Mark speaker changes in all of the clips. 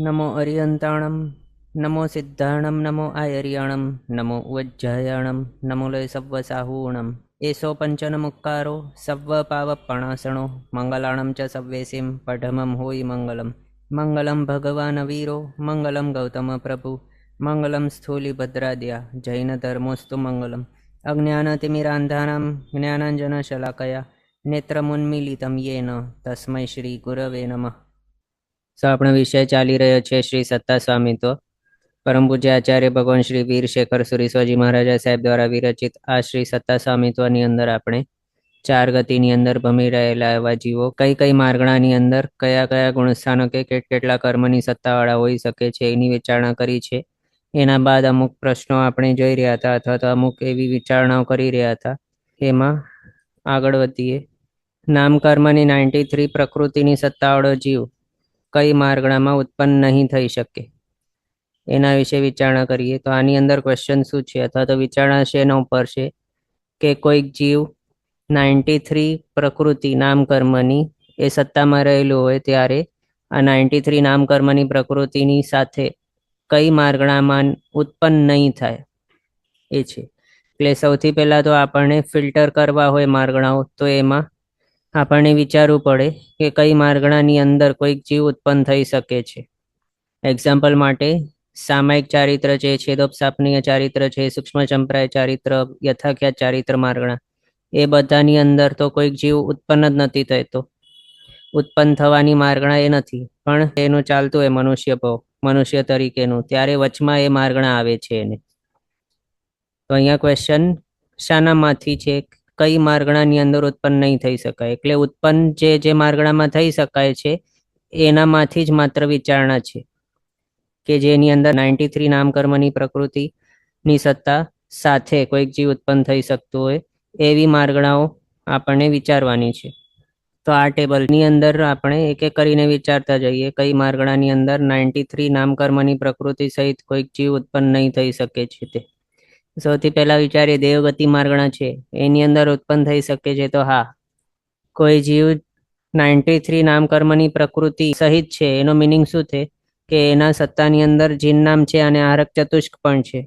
Speaker 1: નમો અરિયંતાણમ, નમો સિદ્ધાણમ, નમો આયર્યાણમ, નમો ઉજ્જયાણમ, નમો લય સવ્વ સાહૂણમ. એસો પંચન મુક્કારો સવ્વ પાવપણાસણો મંગલાણમ ચ સવ્વેસિમ પઢમમ હોય મંગલમ. મંગલમ ભગવાન વીરો મંગલમ ગૌતમ પ્રભુ મંગલમ સ્થૂલિભદ્રાદ્યા જૈન ધર્મોસ્તુ મંગલમ. અજ્ઞાનતિમિરાંધાનાં જ્ઞાનાંજનશલાકયા નેત્રમુન્મીલિતમ યેન તસ્મૈ શ્રી ગુરવે નમઃ. આપણો વિષય ચાલી રહ્યો છે શ્રી સત્તા સ્વામિત્વ. પરમ પૂજ્ય આચાર્ય ભગવાન શ્રી વીર શેખર સુરીશ્વરજી મહારાજા સાહેબ દ્વારા વિરચિત આ શ્રી સત્તા સ્વામિત્વની અંદર આપણે ચાર ગતિની અંદર ભમી રહેલા એવા જીવો કઈ કઈ માર્ગણાની અંદર કયા કયા ગુણસ્થાનકે કેટલા કર્મની સત્તાવાળા હોઈ શકે છે એની વિચારણા કરી છે. એના બાદ અમુક પ્રશ્નો આપણે જોઈ રહ્યા હતા અથવા તો અમુક એવી વિચારણાઓ કરી રહ્યા હતા. એમાં આગળ વધીએ. નામકર્મની 93 પ્રકૃતિની સત્તાવાળો જીવ કઈ માર્ગણામાં ઉત્પન્ન નહીં થઈ શકે એના વિશે વિચારણા કરીએ. તો આની અંદર ક્વેશ્ચન શું છે અથવા તો વિચારણા છે એના ઉપર છે કે કોઈક જીવ 93 પ્રકૃતિ નામકર્મની એ સત્તામાં રહેલું હોય ત્યારે આ 93 નામકર્મની પ્રકૃતિની સાથે કઈ માર્ગણામાં ઉત્પન્ન નહીં થાય એ છે. એટલે સૌથી પહેલા તો આપણને ફિલ્ટર કરવા હોય માર્ગણાઓ તો એમાં આપણને વિચારવું પડે કે કઈ માર્ગણાની અંદર કોઈક જીવ ઉત્પન્ન થઈ શકે છે. એક્ઝામ્પલ માટે સામાયિક ચારિત્ર છે, છેદોપસાપનીય ચારિત્ર છે, સૂક્ષ્મ ચંપરાય ચારિત્ર, યથાખ્યાત ચારિત્ર માર્ગણા, એ બધાની અંદર તો કોઈક જીવ ઉત્પન્ન જ નથી થતો. ઉત્પન્ન થવાની માર્ગણા એ નથી, પણ એનું ચાલતું હોય મનુષ્ય ભાવ મનુષ્ય તરીકેનું, ત્યારે વચમાં એ માર્ગણા આવે છે એને. તો અહીંયા ક્વેશ્ચન શાનામાંથી છે? કઈ માર્ગણાની અંદર ઉત્પન્ન નહીં થઈ શકાય. એટલે ઉત્પન્ન જે માર્ગણામાં થઈ શકાય છે એનામાંથી જ માત્ર વિચારણા છે કે જેની અંદર 93 નામકર્મની પ્રકૃતિની સત્તા સાથે કોઈક જીવ ઉત્પન્ન થઈ શકતું હોય એવી માર્ગણાઓ આપણને વિચારવાની છે. તો આ ટેબલની અંદર આપણે એક એક કરીને વિચારતા જઈએ કઈ માર્ગણાની અંદર 93 નામકર્મની પ્રકૃતિ સહિત કોઈક જીવ ઉત્પન્ન નહીં થઈ શકે છે તે. સૌથી પહેલા વિચારીએ દેવગતિ માર્ગણા છે એની અંદર ઉત્પન્ન થઈ શકે છે. તો હા, કોઈ જીવ 93 નામકર્મની પ્રકૃતિ સહિત છે એનો મિનિંગ શું છે કે એના સત્તાની અંદર જીન નામ છે અને આરક ચતુષ્ક પણ છે.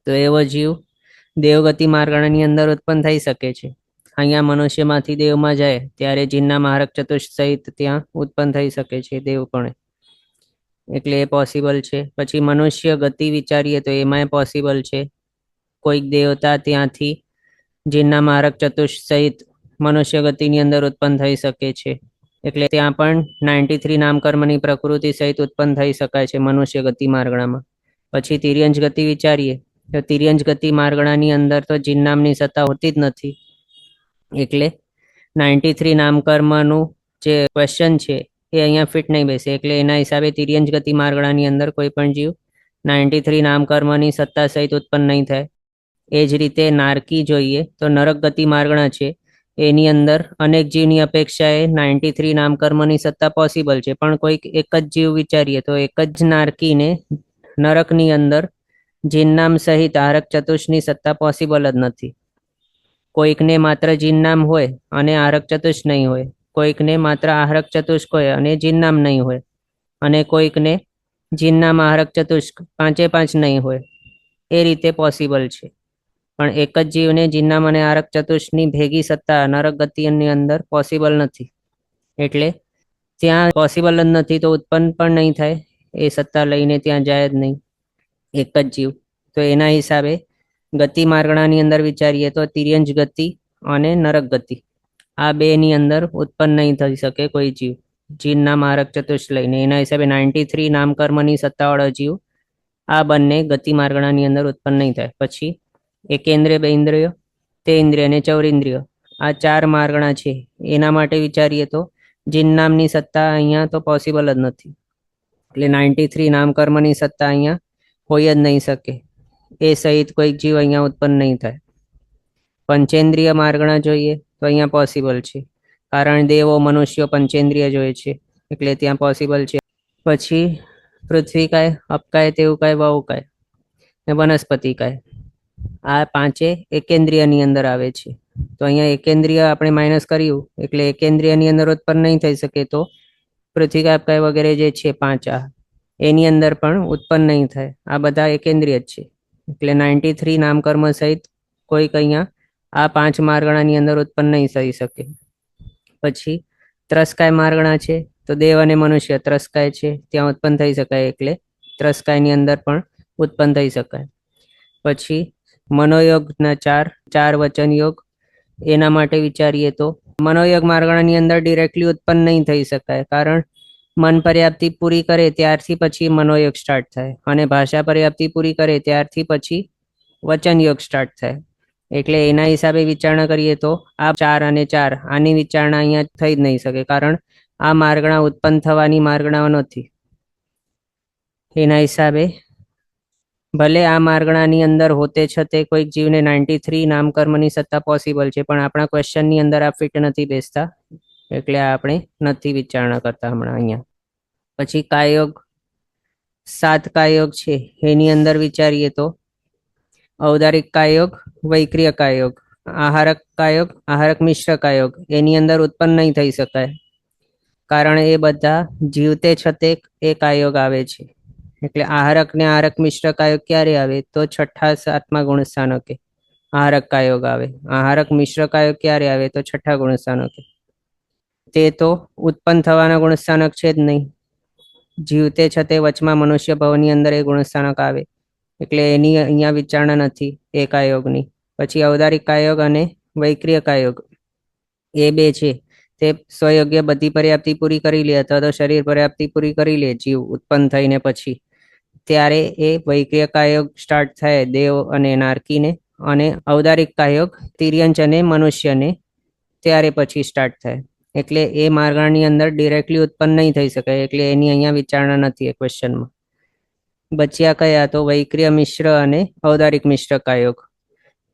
Speaker 1: તો એવો જીવ દેવગતિ માર્ગણાની અંદર ઉત્પન્ન થઈ શકે છે. અહીંયા મનુષ્યમાંથી દેવમાં જાય ત્યારે જીન નામ આરક ચતુષ્ક સહિત ત્યાં ઉત્પન્ન થઈ શકે છે દેવ પણ, એટલે એ પોસિબલ છે. પછી મનુષ્ય ગતિ વિચારીએ તો એમાંય પોસિબલ છે. કોઈક દેવતા ત્યાંથી જીનના મારક ચતુષ્ક સહિત મનુષ્ય ગતિની અંદર ઉત્પન્ન થઈ શકે છે. એટલે ત્યાં પણ 93 નામકર્મની પ્રકૃતિ સહિત ઉત્પન્ન થઈ શકાય છે મનુષ્ય ગતિ માર્ગણામાં. પછી તિર્યંજ ગતિ વિચારીએ તો તિર્યંજ ગતિ માર્ગણાની અંદર તો જીન નામની સત્તા હોતી જ નથી. એટલે 93 નામકર્મનું જે ક્વેશ્ચન છે એ અહીંયા ફિટ નહીં બેસે. એટલે એના હિસાબે તિર્યંજ ગતિ માર્ગણાની અંદર કોઈ પણ જીવ 93 નામકર્મની સત્તા સહિત ઉત્પન્ન નહીં થાય. એ જ રીતે નારકી જોઈએ તો નરક ગતિ માર્ગણા છે એની અંદર અનેક જીવની અપેક્ષાએ 93 નામકર્મની સત્તા પોસિબલ છે, પણ કોઈક એક જ જીવ વિચારીએ તો એક જ નારકીને નરકની અંદર જીન નામ સહિત આરક ચતુષ્ની સત્તા પોસિબલ જ નથી. કોઈકને માત્ર જીન નામ હોય અને આરક ચતુષ્ક નહીં હોય, કોઈકને માત્ર આહરક ચતુષ્ક હોય અને જીન નામ નહીં હોય, અને કોઈકને જીન નામ આહરક ચતુષ્ક પાંચે પાંચ નહીં હોય. એ રીતે પોસિબલ છે. પણ એક જ જીવને જીન નામ અને આરક ચતુષ્કની ભેગી સત્તા નરક ગતિની અંદર પોસિબલ નથી. એટલે ત્યાં પોસિબલ જ નથી તો ઉત્પન્ન પણ નહીં થાય, એ સત્તા લઈને ત્યાં જાય જ નહીં એક જ જીવ. તો એના હિસાબે ગતિ માર્ગણાની અંદર વિચારીએ તો તિર્યંજ ગતિ અને નરક ગતિ આ બેની અંદર ઉત્પન્ન નહીં થઈ શકે કોઈ જીવ જીન નામ આરક ચતુષ્ક લઈને. એના હિસાબે 93 નામકર્મની સત્તાવાળો જીવ આ બંને ગતિ માર્ગણાની અંદર ઉત્પન્ન નહીં થાય. પછી એકેન્દ્રિય, બેઇન્દ્રિય, તે ઇન્દ્રિય અને ચૌરિન્દ્રિય આ ચાર માર્ગણા છે એના માટે વિચારીએ તો જીન નામની સત્તા અહીંયા તો પોસિબલ જ નથી. એટલે 93 નામકર્મની સત્તા અહીંયા હોય જ નહીં શકે. એ સહિત કોઈક જીવ અહીંયા ઉત્પન્ન નહીં થાય. પંચેન્દ્રિય માર્ગણા જોઈએ તો અહીંયા પોસિબલ છે, કારણ દેવો મનુષ્યો પંચેન્દ્રિય જોઈએ છે એટલે ત્યાં પોસિબલ છે. પછી પૃથ્વીકાય, અપકાય, તેવુકાય, વહુકાય ને વનસ્પતિકાય આ પાંચે એકેન્દ્રિયની અંદર આવે છે. તો અહીંયા એકેન્દ્રિય આપણે માઇનસ કર્યું એટલે એકેન્દ્રિયની અંદર ઉત્પન્ન નહીં થઈ શકે. તો પૃથ્વી કાપકાય વગેરે જે છે 5 એની અંદર પણ ઉત્પન્ન નહીં થાય. આ બધા એકેન્દ્રિય જ છે. એટલે 93 નામકર્મ સહિત કોઈક અહીંયા આ 5 માર્ગણાની અંદર ઉત્પન્ન નહીં થઈ શકે. પછી ત્રસ્કાય માર્ગણા છે, તો દેવ અને મનુષ્ય ત્રસ્કાય છે, ત્યાં ઉત્પન્ન થઈ શકાય, એટલે ત્રસ્કાયની અંદર પણ ઉત્પન્ન થઈ શકાય. પછી મનોયોગના ચાર વચન યોગ, એના માટે વિચારીએ તો મનોયોગ માર્ગણાની અંદર ડિરેક્ટલી ઉત્પન્ન નહીં થઈ શકાય, કારણ મન પર્યાપ્તિ પૂરી કરે ત્યારથી પછી મનોયોગ સ્ટાર્ટ થાય, અને ભાષા પર્યાપ્તિ પૂરી કરે ત્યારથી પછી વચન યોગ સ્ટાર્ટ થાય. એટલે એના હિસાબે વિચારણા કરીએ તો આ 4 અને 4 આની વિચારણા અહીંયા થઈ જ નહીં શકે, કારણ આ માર્ગણા ઉત્પન્ન થવાની માર્ગણાઓ નથી. એના હિસાબે ભલે આ માર્ગણાની અંદર હોતે છતે કોઈક જીવને 93 નામકર્મની સત્તા પોસિબલ છે, પણ આપણા ક્વેશ્ચનની અંદર આ ફિટ નથી બેસતા, એટલે આપણે નથી વિચારણા કરતા હમણાં અહીંયા. પછી કાયોગ 7 કાયોગ છે, એની અંદર વિચારીએ તો ઔદારિક કાયોગ, વૈક્રિય કાયોગ, આહારક કાયોગ, આહારક મિશ્ર કાયોગ, એની અંદર ઉત્પન્ન નહીં થઈ શકાય, કારણ એ બધા જીવતે છતે એ કાયોગ આવે છે. એટલે આહારક ને આહારક મિશ્ર કાયોગ ક્યારે આવે? તો 6ઠા 7મા ગુણસ્થાનકે આહારક કાયોગ આવે. આહારક મિશ્ર કાયોગ ક્યારે આવે? તો 6ઠા ગુણસ્થાનકે. તે તો ઉત્પન્ન થવાના ગુણસ્થાનક છે જ નહીં, જીવતે છતે વચમાં મનુષ્ય ભવની અંદર એ ગુણસ્થાનક આવે, એટલે એની અહીંયા વિચારણા નથી એ કાયોગની. પછી ઔદારિક કાયોગ અને વૈક્રિય કાયોગ એ બે છે, તે સ્વયોગ્ય બધી પર્યાપ્તિ પૂરી કરી લે અથવા તો શરીર પર્યાપ્તિ પૂરી કરી લે જીવ ઉત્પન્ન થઈને પછી, ત્યારે એ વૈક્રિય કાયોગ સ્ટાર્ટ થાય દેવ અને નારકીને, અને ઔદારિક કાયોગ તિર્યંચ અને મનુષ્યને ત્યારે પછી સ્ટાર્ટ થાય. એટલે એ માર્ગણની અંદર ડિરેક્ટલી ઉત્પન્ન નહીં થઈ શકે, એટલે એની અહીંયા વિચારણા નથી એ ક્વેશ્ચનમાં. બચ્યા કયા? તો વૈક્રિય મિશ્ર અને ઔદારિક મિશ્ર કાયોગ.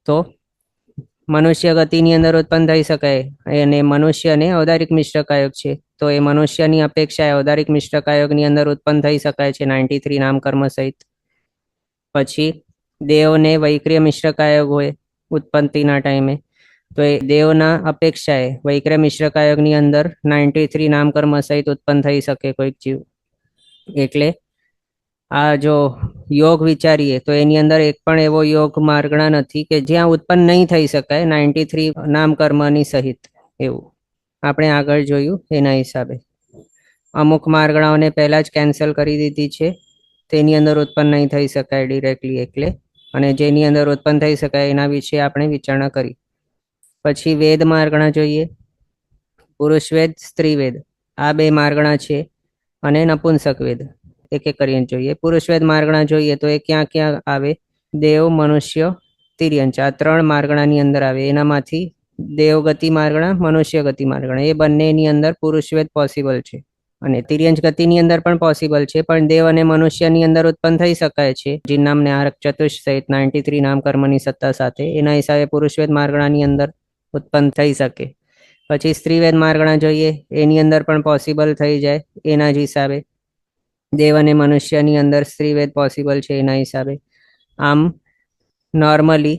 Speaker 1: તો મનુષ્ય ગતિની અંદર ઉત્પન્ન થઈ શકાય, અને મનુષ્ય અને ઔદારિક મિશ્ર કાયોગ છે, તો એ મનુષ્યની અપેક્ષાએ ઔદારિક મિશ્ર કાયોગની અંદર ઉત્પન્ન થઈ શકાય છે 93 નામકર્મ સહિત. પછી દેવને વૈક્રિય મિશ્ર કાયોગ હોય ઉત્પત્તિના ટાઈમે, તો એ દેવના અપેક્ષાએ વૈક્રિય મિશ્ર કાયોગની અંદર 93 નામકર્મ સહિત ઉત્પન્ન થઈ શકે કોઈક જીવ. એટલે આ જો યોગ વિચારીએ તો એની અંદર એક પણ એવો યોગ માર્ગણા નથી કે જ્યાં ઉત્પન્ન નહીં થઈ શકાય 93 નામકર્મની સહિત. એવું આપણે આગળ જોયું. એના હિસાબે અમુક માર્ગણાઓને પહેલા જ કેન્સલ કરી દીધી છે, તેની અંદર ઉત્પન્ન નહીં થઈ શકાય ડિરેક્ટલી, એટલે અને જેની અંદર ઉત્પન્ન થઈ શકાય એના વિશે આપણે વિચારણા કરી. પછી વેદ માર્ગણા જોઈએ, પુરુષ વેદ, સ્ત્રી વેદ, આ બે માર્ગણા છે, અને નપુંસક વેદ એક એક કરીને જોઈએ. પુરુષ વેદ માર્ગણા જોઈએ તો એ ક્યાં ક્યાં આવે? દેવ, મનુષ્ય, તિર્યંચ, આ 3 માર્ગણાની અંદર આવે. એનામાંથી દેવગતિ માર્ગણા, મનુષ્ય ગતિ માર્ગણા, એ બંનેની અંદર પુરુષ વેદ પોસિબલ છે, અને તિર્યંચ ગતિની અંદર પણ પોસિબલ છે, પણ દેવ અને મનુષ્યની અંદર ઉત્પન્ન થઈ શકાય છે જીન નામને આરક ચતુષ સહિત 93 નામકર્મની સત્તા સાથે. એના હિસાબે પુરુષ વેદ માર્ગણાની અંદર ઉત્પન્ન થઈ શકે. પછી સ્ત્રીવેદ માર્ગણા જોઈએ, એની અંદર પણ પોસિબલ થઈ જાય એના જ હિસાબે. દેવ અને મનુષ્યની અંદર સ્ત્રીવેદ પોસિબલ છે એના હિસાબે. આમ નોર્મલી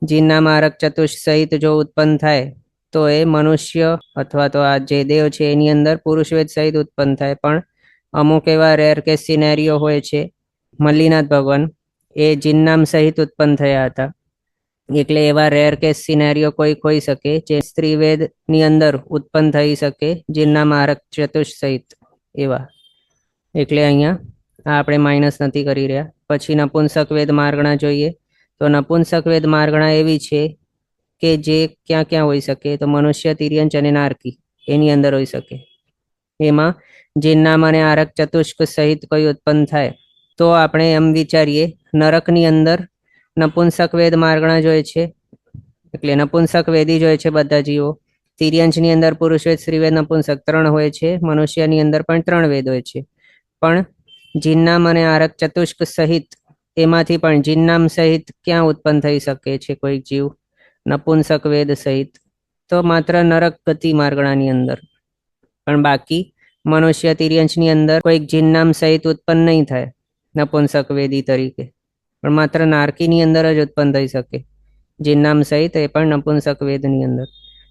Speaker 1: જીનના મારક ચતુષ સહિત જો ઉત્પન્ન થાય તો એ મનુષ્ય અથવા તો આ જે દેવ છે એની અંદર પુરુષવેદ સહિત ઉત્પન્ન થાય. પણ અમુક એવા રેર કેસ સિનેરિયો હોય છે, મલ્લીનાથ ભગવાન એ જીનનામ સહિત ઉત્પન્ન થયા હતા, એટલે એવા રેર કેસ સિનેરિયો કોઈ હોઈ શકે જે સ્ત્રીવેદ ની અંદર ઉત્પન્ન થઈ શકે જીનના મારક ચતુષ સહિત એવા. એટલે અહીંયા આપણે માઇનસ નથી કરી રહ્યા. પછી નપુંસક વેદ માર્ગણા જોઈએ તો નપુંસક વેદ માર્ગણા એવી છે કે જે ક્યાં ક્યાં હોઈ શકે? તો મનુષ્ય, તિર્યંચ અને નારકી એની અંદર હોઈ શકે. એમાં જીનનામ અને આરક ચતુષ્ક સહિત કોઈ ઉત્પન્ન થાય તો આપણે એમ વિચારીએ નરકની અંદર નપુંસક વેદ માર્ગણા જોઈએ છે, એટલે નપુંસક વેદી જોઈએ છે બધા જીવો. તિર્યંચની અંદર પુરુષ વેદ, સ્ત્રીવેદ, નપુંસક 3 હોય છે. મનુષ્યની અંદર પણ 3 વેદ હોય છે. પણ જીનનામ અને આરક ચતુષ્ક સહિત એમાંથી પણ જીનનામ સહિત ક્યાં ઉત્પન્ન થઈ શકે છે કોઈ જીવ? નપુંસક વેદ સહિત, તો માત્ર નરક ગતિ માર્ગણાની અંદર. પણ બાકી મનુષ્ય, તિર્યંચની અંદર કોઈક જીનનામ સહિત ઉત્પન્ન નહીં થાય નપુંસક વેદી તરીકે, પણ માત્ર નારકીની અંદર જ ઉત્પન્ન થઈ શકે જીનનામ સહિત, એ પણ નપુંસક વેદની અંદર.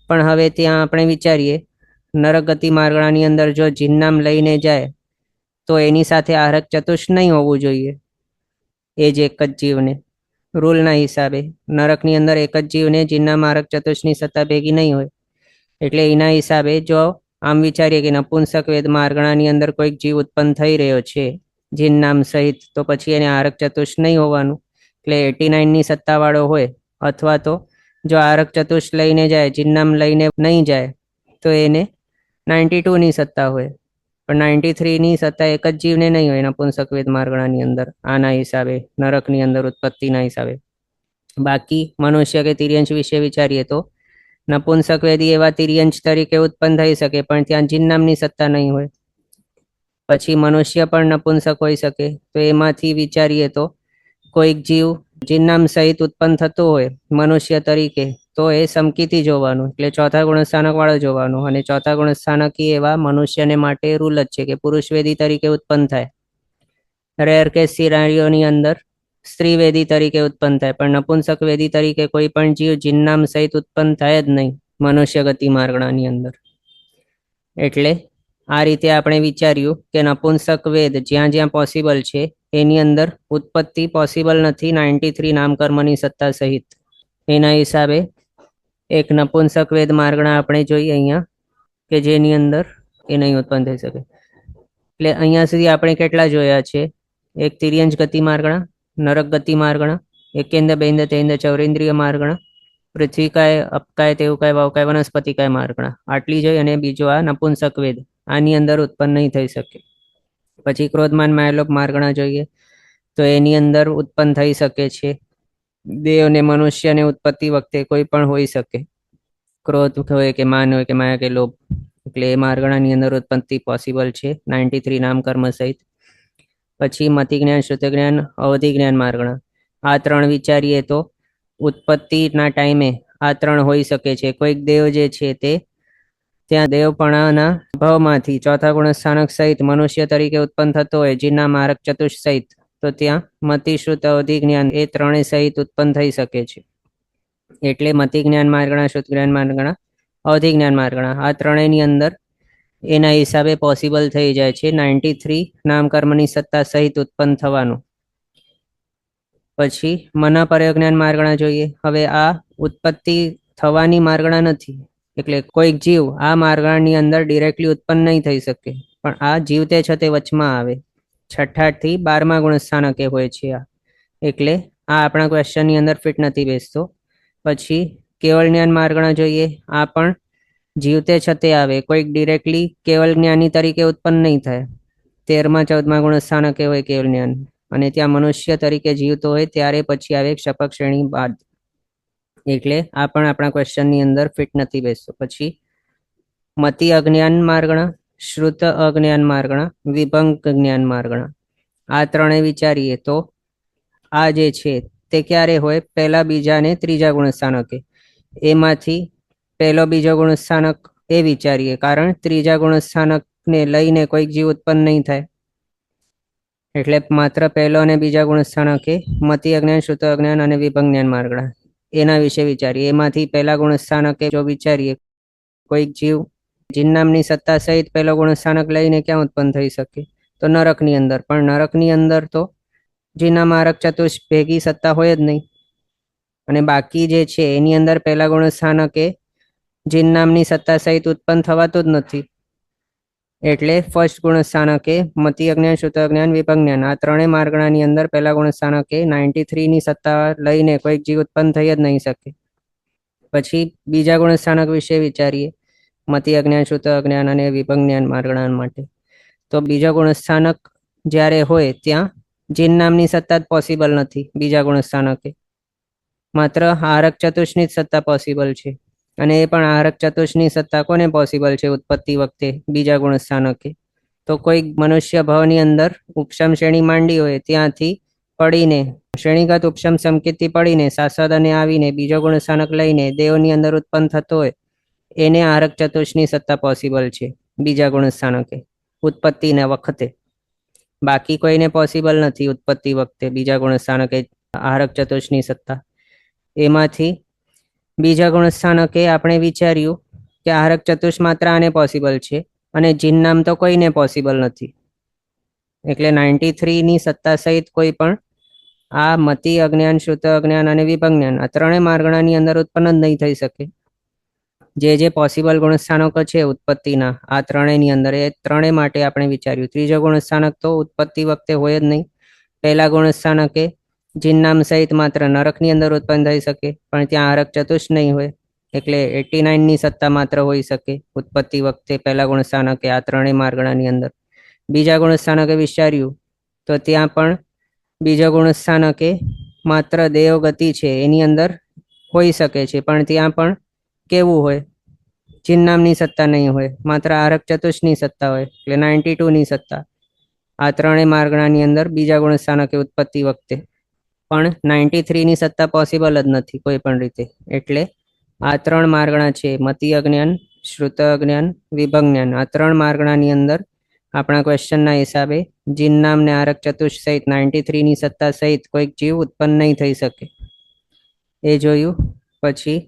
Speaker 1: પણ હવે ત્યાં આપણે વિચારીએ નરક ગતિ માર્ગણાની અંદર જો જીનનામ લઈને જાય તો એની સાથે આરક ચતુષ નહીં હોવું જોઈએ. એ જ એક જ જીવને રૂલના હિસાબે નરકની અંદર એક જ જીવને જીનનામ આરક ચતુષની સત્તા ભેગી નહીં હોય. એટલે એના હિસાબે જો આમ વિચારીએ કે નપુંસક વેદ માર્ગણાની અંદર કોઈક જીવ ઉત્પન્ન થઈ રહ્યો છે જીનનામ સહિત, તો પછી એને આરક ચતુષ નહીં હોવાનું. એટલે 89ની સત્તાવાળો હોય, અથવા તો જો આરક ચતુષ લઈને જાય જીનનામ લઈને નહીં જાય તો એને 92ની સત્તા હોય. પણ 93ની સત્તા એક જ જીવને નહીં હોય નપુંસક વેદ માર્ગણાની અંદર, આના હિસાબે નરકની અંદર ઉત્પત્તિના હિસાબે. બાકી મનુષ્ય કે તિર્યંશ વિશે વિચારીએ તો નપુંસક વેદી એવા તિર્યંશ તરીકે ઉત્પન્ન થઈ શકે પણ ત્યાં જીનનામની સત્તા નહીં હોય. પછી મનુષ્ય પણ નપુંસક હોઈ શકે, તો એમાંથી વિચારીએ તો કોઈક જીવ જીનનામ સહિત ઉત્પન્ન થતો હોય મનુષ્ય તરીકે, તો એ સમકીથી જોવાનું, એટલે ચોથા ગુણસ્થાનક વાળો જોવાનું. અને ચોથા ગુણસ્થાનકી એવા મનુષ્યને માટે રૂલ જ છે કે પુરુષ વેદી તરીકે ઉત્પન્ન થાય. રેર કેસ સિનારીઓની અંદર સ્ત્રી વેદી તરીકે ઉત્પન્ન થાય, પણ નપુંસક વેદી તરીકે કોઈ પણ જીવ જીનનામ સહિત ઉત્પન્ન થાય જ નહીં મનુષ્ય ગતિ માર્ગણાની અંદર. એટલે આ રીતે આપણે વિચાર્યું કે નપુંસક વેદ જ્યાં જ્યાં પોસિબલ છે એની અંદર ઉત્પત્તિ પોસિબલ નથી 93 નામકર્મની સત્તા સહિત. એના હિસાબે એક નપુંસક વેદ માર્ગણા આપણે જોઈએ અહીંયા કે જેની અંદર એ નહીં ઉત્પન્ન થઈ શકે. એટલે અહીંયા સુધી આપણે કેટલા જોયા છે? એક તિર્યંશ ગતિ માર્ગણા, નરક ગતિ માર્ગણા, એકેન્દ્ર બેન્દ તેન્દ ચૌરેન્દ્રિય માર્ગણા, પૃથ્વીકાય અપકાય તેવુકાય વાવકાય વનસ્પતિકાય માર્ગણા, આટલી જોઈ. અને બીજો આ નપુંસક વેદ, આની અંદર ઉત્પન્ન નહીં થઈ શકે. પછી ક્રોધમાન માયલોપ માર્ગણા જોઈએ, તો એની અંદર ઉત્પન્ન થઈ શકે છે. દેવ ને મનુષ્યને ઉત્પત્તિ વખતે કોઈ પણ હોઈ શકે, ક્રોધ હોય કે માન હોય કે માયા કે લોભ. એટલે એ માર્ગણાની અંદર ઉત્પત્તિ પોસિબલ છે 93 નામકર્મ સહિત. પછી મતિ જ્ઞાન, શ્રુતિ જ્ઞાન, અવધિ જ્ઞાન માર્ગણા, આ ત્રણ વિચારીએ તો ઉત્પત્તિના ટાઈમે આ ત્રણ હોઈ શકે છે. કોઈક દેવ જે છે તે ત્યાં દેવપણાના ભાવમાંથી ચોથા ગુણસ્થાનક સહિત મનુષ્ય તરીકે ઉત્પન્ન થતો હોય જીના મારક ચતુષ સહિત, તો ત્યાં મતિ, શ્રુત, અવધિ જ્ઞાન એ ત્રણેય સહિત ઉત્પન્ન થઈ શકે છે. એટલે મતિ જ્ઞાન માર્ગણા, શ્રુત જ્ઞાન માર્ગણા, અવધિ જ્ઞાન માર્ગણા, આ ત્રણેયની અંદર એના હિસાબે પોસિબલ થઈ જાય છે 93 નામકર્મની સત્તા સહિત ઉત્પન્ન થવાનું. પછી મના પરયોજ્ઞાન માર્ગણા જોઈએ. હવે આ ઉત્પત્તિ થવાની માર્ગણા નથી, એટલે કોઈક જીવ આ માર્ગણાની અંદર ડિરેક્ટલી ઉત્પન્ન નહીં થઈ શકે, પણ આ જીવ તે છે તે વચમાં આવે. 6 થી 12મા ગુણસ્થાનકે હોય છે આ, એટલે આ આપણા ક્વેશ્ચનની અંદર ફિટ નથી બેસતો. પછી કેવળ જ્ઞાન માર્ગણા જોઈએ. આ પણ જીવતે છતે આવે, કોઈક ડિરેક્ટલી કેવલ જ્ઞાની તરીકે ઉત્પન્ન નહીં થાય. 13મા 14મા ગુણસ્થાનકે હોય કેવલ જ્ઞાન, અને ત્યાં મનુષ્ય તરીકે જીવતો હોય ત્યારે પછી આવે ક્ષપક શ્રેણી બાદ. એટલે આ પણ આપણા ક્વેશ્ચનની અંદર ફિટ નથી બેસતો. પછી મતિ અજ્ઞાન માર્ગણા, શ્રુત અજ્ઞાન માર્ગણા, વિભંગ જ્ઞાન માર્ગણા, આ ત્રણે વિચારીએ તો આ જે છે તે ક્યારે હોય? પહેલા, બીજા અને ત્રીજા ગુણસ્થાનકે. એમાંથી પહેલો બીજો ગુણસ્થાનક એ વિચારીએ, કારણ ત્રીજા ગુણસ્થાનકને લઈને કોઈક જીવ ઉત્પન્ન નહીં થાય. એટલે માત્ર પહેલો અને બીજા ગુણસ્થાનકે મતિ અજ્ઞાન, શ્રુત અજ્ઞાન અને વિભંગ જ્ઞાન માર્ગણા, એના વિશે વિચારીએ. એમાંથી પહેલા ગુણસ્થાનકે જો વિચારીએ કોઈક જીવ જીનનામની સત્તા સહિત પહેલો ગુણસ્થાનક લઈને ક્યાં ઉત્પન્ન થઈ શકે? તો નરકની અંદર. પણ નરકની અંદર તો જીના મારક ચતુષ ભેગી સત્તા હોય જ નહીં, અને બાકી જે છે એની અંદર પહેલા ગુણસ્થાનકે જીનનામની સત્તા સહિત ઉત્પન્ન થવાતું જ નથી. એટલે ફર્સ્ટ ગુણસ્થાનકે મતિ અજ્ઞાન, શ્રુત અજ્ઞાન, વિભંગ જ્ઞાન, આ ત્રણેય માર્ગણાની અંદર પહેલા ગુણસ્થાનકે 93ની સત્તા લઈને કોઈક જીવ ઉત્પન્ન થઈ જ નહીં શકે. પછી બીજા ગુણસ્થાનક વિશે વિચારીએ, મતિ અજ્ઞાન, શ્રુત અજ્ઞાન અને વિભંગ જ્ઞાન માર્ગણા માટે. તો બીજો ગુણસ્થાનક જ્યારે હોય ત્યાં જીનનામની સત્તા જ પોસિબલ નથી. બીજા ગુણસ્થાનકે માત્ર આરક ચતુષની જ સત્તા પોસિબલ છે, અને એ પણ આરક ચતુષની સત્તા કોને પોસિબલ છે ઉત્પત્તિ વખતે? બીજા ગુણસ્થાનકે. તો કોઈ મનુષ્ય ભાવની અંદર ઉપશમ શ્રેણી માંડી હોય ત્યાંથી પડીને શ્રેણીગત ઉપશમ સંકેતથી પડીને સાસદને આવીને બીજો ગુણસ્થાનક લઈને દેવની અંદર ઉત્પન્ન થતો હોય, એને આરક ચતુષની સત્તા પોસિબલ છે બીજા ગુણસ્થાનકે ઉત્પત્તિના વખતે. બાકી કોઈને પોસિબલ નથી ઉત્પત્તિ વખતે બીજા ગુણસ્થાનકે આરક ચતુષની સત્તા. એમાંથી બીજા ગુણસ્થાનકે આપણે વિચાર્યું કે આરક ચતુષ માત્ર આને પોસિબલ છે અને જીન નામ તો કોઈને પોસિબલ નથી. એટલે 93 ની સત્તા સહિત કોઈ પણ આ મતિ અજ્ઞાન, શ્રુત અજ્ઞાન અને વિભજ્ઞાન આ ત્રણેય માર્ગણાની અંદર ઉત્પન્ન જ નહીં થઈ શકે. જે પોસિબલ ગુણસ્થાનકો છે ઉત્પત્તિના આ ત્રણેયની અંદર, એ ત્રણેય માટે આપણે વિચાર્યું. ત્રીજો ગુણસ્થાનક તો ઉત્પત્તિ વખતે હોય જ નહીં. પહેલા ગુણસ્થાનકે જીન નામ સહિત માત્ર નરકની અંદર ઉત્પન્ન થઈ શકે, પણ ત્યાં આરક ચતુષ નહીં હોય. એટલે 89 ની સત્તા માત્ર હોઈ શકે ઉત્પત્તિ વખતે પહેલા ગુણસ્થાનકે આ ત્રણેય માર્ગણાની અંદર. બીજા ગુણસ્થાનકે વિચાર્યું તો ત્યાં પણ બીજો ગુણસ્થાનકે માત્ર દેવગતિ છે એની અંદર હોઈ શકે છે, પણ ત્યાં પણ કેવું હોય, જીન નામની સત્તા નહીં હોય, માત્ર આરક ચતુષની સત્તા હોય. એટલે 92 ની સત્તા આ ત્રણેય માર્ગણાની અંદર બીજા ગુણસ્થાનકે ઉત્પત્તિ વખતે. પણ 93 ની સત્તા પોસિબલ જ નથી કોઈ પણ રીતે. એટલે આ ત્રણ માર્ગણા છે, મતિ અજ્ઞાન, શ્રુત અજ્ઞાન, વિભજ્ઞાન, આ ત્રણ માર્ગણાની અંદર આપણા ક્વેશ્ચનના હિસાબે જીન નામ ને આરક ચતુષ સહિત 93 ની સત્તા સહિત કોઈક જીવ ઉત્પન્ન નહીં થઈ શકે એ જોયું. પછી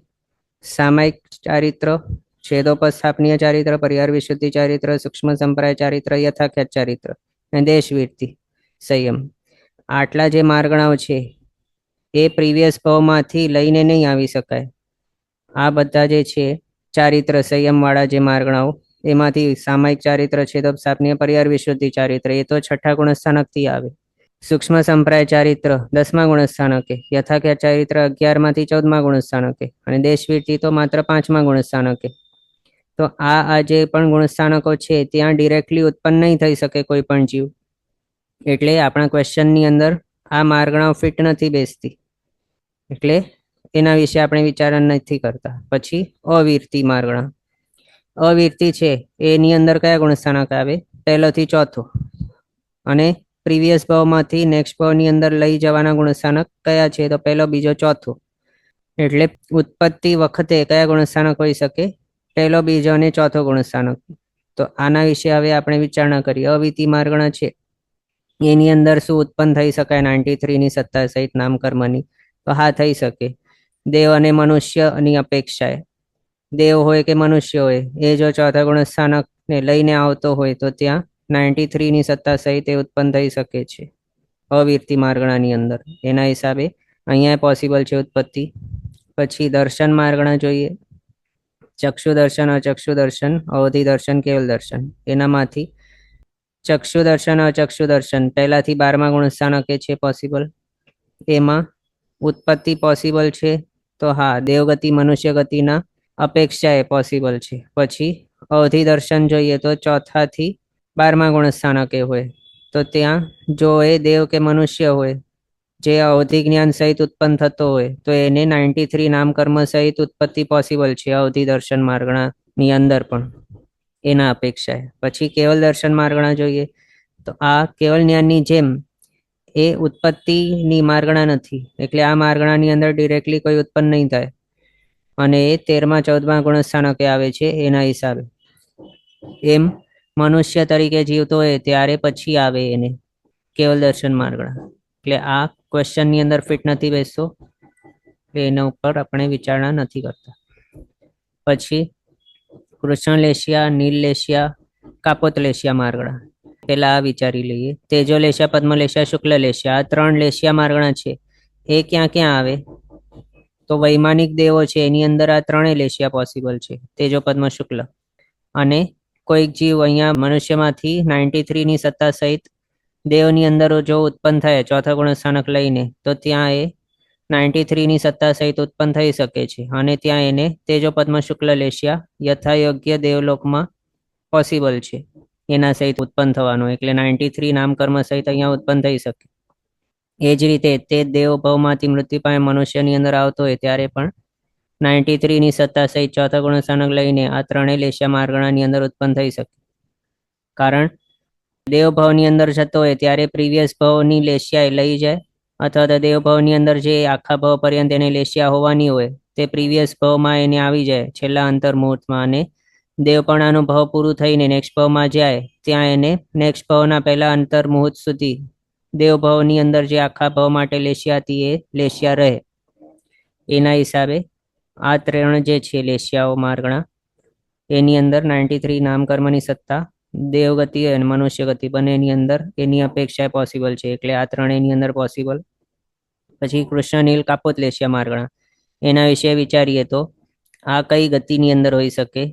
Speaker 1: સામાયિક ચારિત્ર, છેદોપસ્થાપનીય ચારિત્ર, પરિહાર વિશુદ્ધિ ચારિત્ર, સૂક્ષ્મ સંપ્રાય ચારિત્ર, યથાખ્યાત ચારિત્ર અને દેશવીરતી સંયમ, આટલા જે માર્ગણાઓ છે એ પ્રીવિયસ ભાવમાંથી લઈને નહીં આવી શકાય. આ બધા જે છે ચારિત્ર સંયમ વાળા જે માર્ગણાઓ, એમાંથી સામાયિક ચારિત્ર, છેદોપસ્થાપનીય, પરિહાર વિશુદ્ધિ ચારિત્ર એ તો છઠ્ઠા ગુણસ્થાનકથી આવે. સૂક્ષ્મ સંપ્રાય ચારિત્ર 10મા ગુણસ્થાનકે, યથાખ્યાત ચારિત્ર 11 માંથી 14મા ગુણસ્થાનકે અને દેશવીરતી તો માત્ર 5મા ગુણસ્થાનકે. તો આ જે પણ ગુણસ્થાનકો છે ત્યાં ડિરેક્ટલી ઉત્પન્ન નહીં થઈ શકે કોઈ પણ જીવ. એટલે આપણા ક્વેશ્ચનની અંદર આ માર્ગણાઓ ફિટ નથી બેસતી, એટલે એના વિશે આપણે વિચારણ નથી કરતા. પછી અવીરતી માર્ગણા. અવીરતી છે એની અંદર કયા ગુણસ્થાનક આવે? પહેલોથી ચોથો. અને પ્રીવિયસ ભાવમાંથી નેક્સ્ટ ભાવની અંદર લઈ જવાના ગુણસ્થાનક કયા છે? તો પહેલો, બીજો, ચોથો. એટલે ઉત્પત્તિ વખતે કયા ગુણસ્થાનક હોઈ શકે? પહેલો, બીજો અને ચોથો ગુણસ્થાનક. તો આના વિશે હવે આપણે વિચારણા કરીએ. અવીતી માર્ગણા છે એની અંદર શું ઉત્પન્ન થઈ શકાય 93 ની સત્તા સહિત નામકર્મની? તો હા, થઈ શકે. દેવ અને મનુષ્યની અપેક્ષાએ, દેવ હોય કે મનુષ્ય હોય, એ જો ચોથા ગુણસ્થાનક ને લઈને આવતો હોય તો ત્યાં 93 ની સત્તા સહિત એ ઉત્પન્ન થઈ શકે છે અવીરતી માર્ગણાની અંદર. એના હિસાબે અહીંયા પોસિબલ છે ઉત્પત્તિ. પછી દર્શન માર્ગણા જોઈએ. ચક્ષુ દર્શન, અચક્ષુ દર્શન, અવધિ દર્શન, કેવલ દર્શન. એનામાંથી ચક્ષુ દર્શન, અચક્ષુ દર્શન પહેલાથી 12મા ગુણસ્થાનકે છે પોસિબલ. એમાં ઉત્પત્તિ પોસિબલ છે તો હા, દેવગતિ, મનુષ્ય ગતિના અપેક્ષાએ પોસિબલ છે. પછી અવધિ દર્શન જોઈએ તો ચોથાથી 12મા ગુણસ્થાનકે હોય, તો ત્યાં જો એ દેવ કે મનુષ્ય હોય જે અવધિ જ્ઞાન સહિત ઉત્પન્ન થતો હોય તો એને 93 નામકર્મ સહિત ઉત્પત્તિ પોસિબલ છે અવધિ દર્શન માર્ગણાની અંદર પણ એના અપેક્ષાએ. પછી કેવલ દર્શન માર્ગણા જોઈએ તો આ કેવલ જ્ઞાનની જેમ એ ઉત્પત્તિની માર્ગણા નથી. એટલે આ માર્ગણાની અંદર ડિરેક્ટલી કોઈ ઉત્પન્ન નહીં થાય અને એ 13મા 14મા ગુણસ્થાનકે આવે છે એના હિસાબે. એમ મનુષ્ય તરીકે જીવતો હોય ત્યારે પછી આવે એને કેવલ દર્શન માર્ગણા. એટલે આ ક્વેશ્ચનની અંદર ફિટ નથી બેસતો, એના ઉપર આપણે વિચારણા નથી કરતા. પછી કૃષ્ણ લેશિયા, નીલ લેશિયા, કાપોત લેશિયા માર્ગણા. પેલા આ વિચારી લઈએ. તેજો લેશિયા, પદ્મ લેશિયા, શુક્લ લેશિયા, આ 3 લેશિયા માર્ગણા છે એ ક્યાં ક્યાં આવે? તો વૈમાનિક દેવો છે એની અંદર આ 3 લેશિયા પોસિબલ છે, તેજો, પદ્મ, શુક્લ. અને કોઈક જીવ અહીંયા મનુષ્યમાંથી 93 ની સત્તા સહિત દેવની અંદર જો ઉત્પન્ન થાય ચોથા ગુણસ્થાનક લઈને, તો ત્યાં એ 93 ની સત્તા સહિત ઉત્પન્ન થઈ શકે છે અને ત્યાં એને તેજો, પદ્મ, શુક્લ લેશિયા યથાયોગ્ય દેવલોકમાં પોસિબલ છે એના સહિત ઉત્પન્ન થવાનું. એટલે 93 નામકર્મ સહિત અહીંયા ઉત્પન્ન થઈ શકે. એ જ રીતે તે દેવભાવમાંથી મૃત્યુ પામે મનુષ્યની અંદર આવતો હોય ત્યારે પણ 93 ની સત્તા સહિત ચોથા ગુણસ્થાનક લઈને આ 3 લેશિયા માર્ગણાની અંદર ઉત્પન્ન થઈ શકે. કારણ દેવભાવની અંદર જતો હોય ત્યારે પ્રીવિયસ ભાવની લેશિયા લઈ જાય, અથવા તો દેવભાવની અંદર જે આખા ભાવ પર્યંત એને લેશિયા હોવાની હોય તે પ્રીવિયસ ભાવમાં એને આવી જાય છેલ્લા અંતર્મુહૂર્તમાં, અને દેવપણાનું ભાવ પૂરું થઈને નેક્સ્ટ ભાવમાં જાય ત્યાં એને નેક્સ્ટ ભાવના પહેલા અંતર્મુહૂર્ત સુધી દેવભાવની અંદર જે આખા ભાવ માટે લેશિયા હતી એ લેશિયા રહે. એના હિસાબે આ 3 જે છે લેશિયાઓ માર્ગણા એની અંદર 93 નામ કર્મની સત્તા દેવગતિ અને મનુષ્ય ગતિ બંનેની અંદર એની અપેક્ષા પોસિબલ છે, એટલે આ ત્રણેયની અંદર પોસિબલ. પછી કૃષ્ણ નીલ કાપોત લેશિયા માર્ગણા, એના વિશે વિચારીએ તો આ કઈ ગતિની અંદર હોઈ શકે?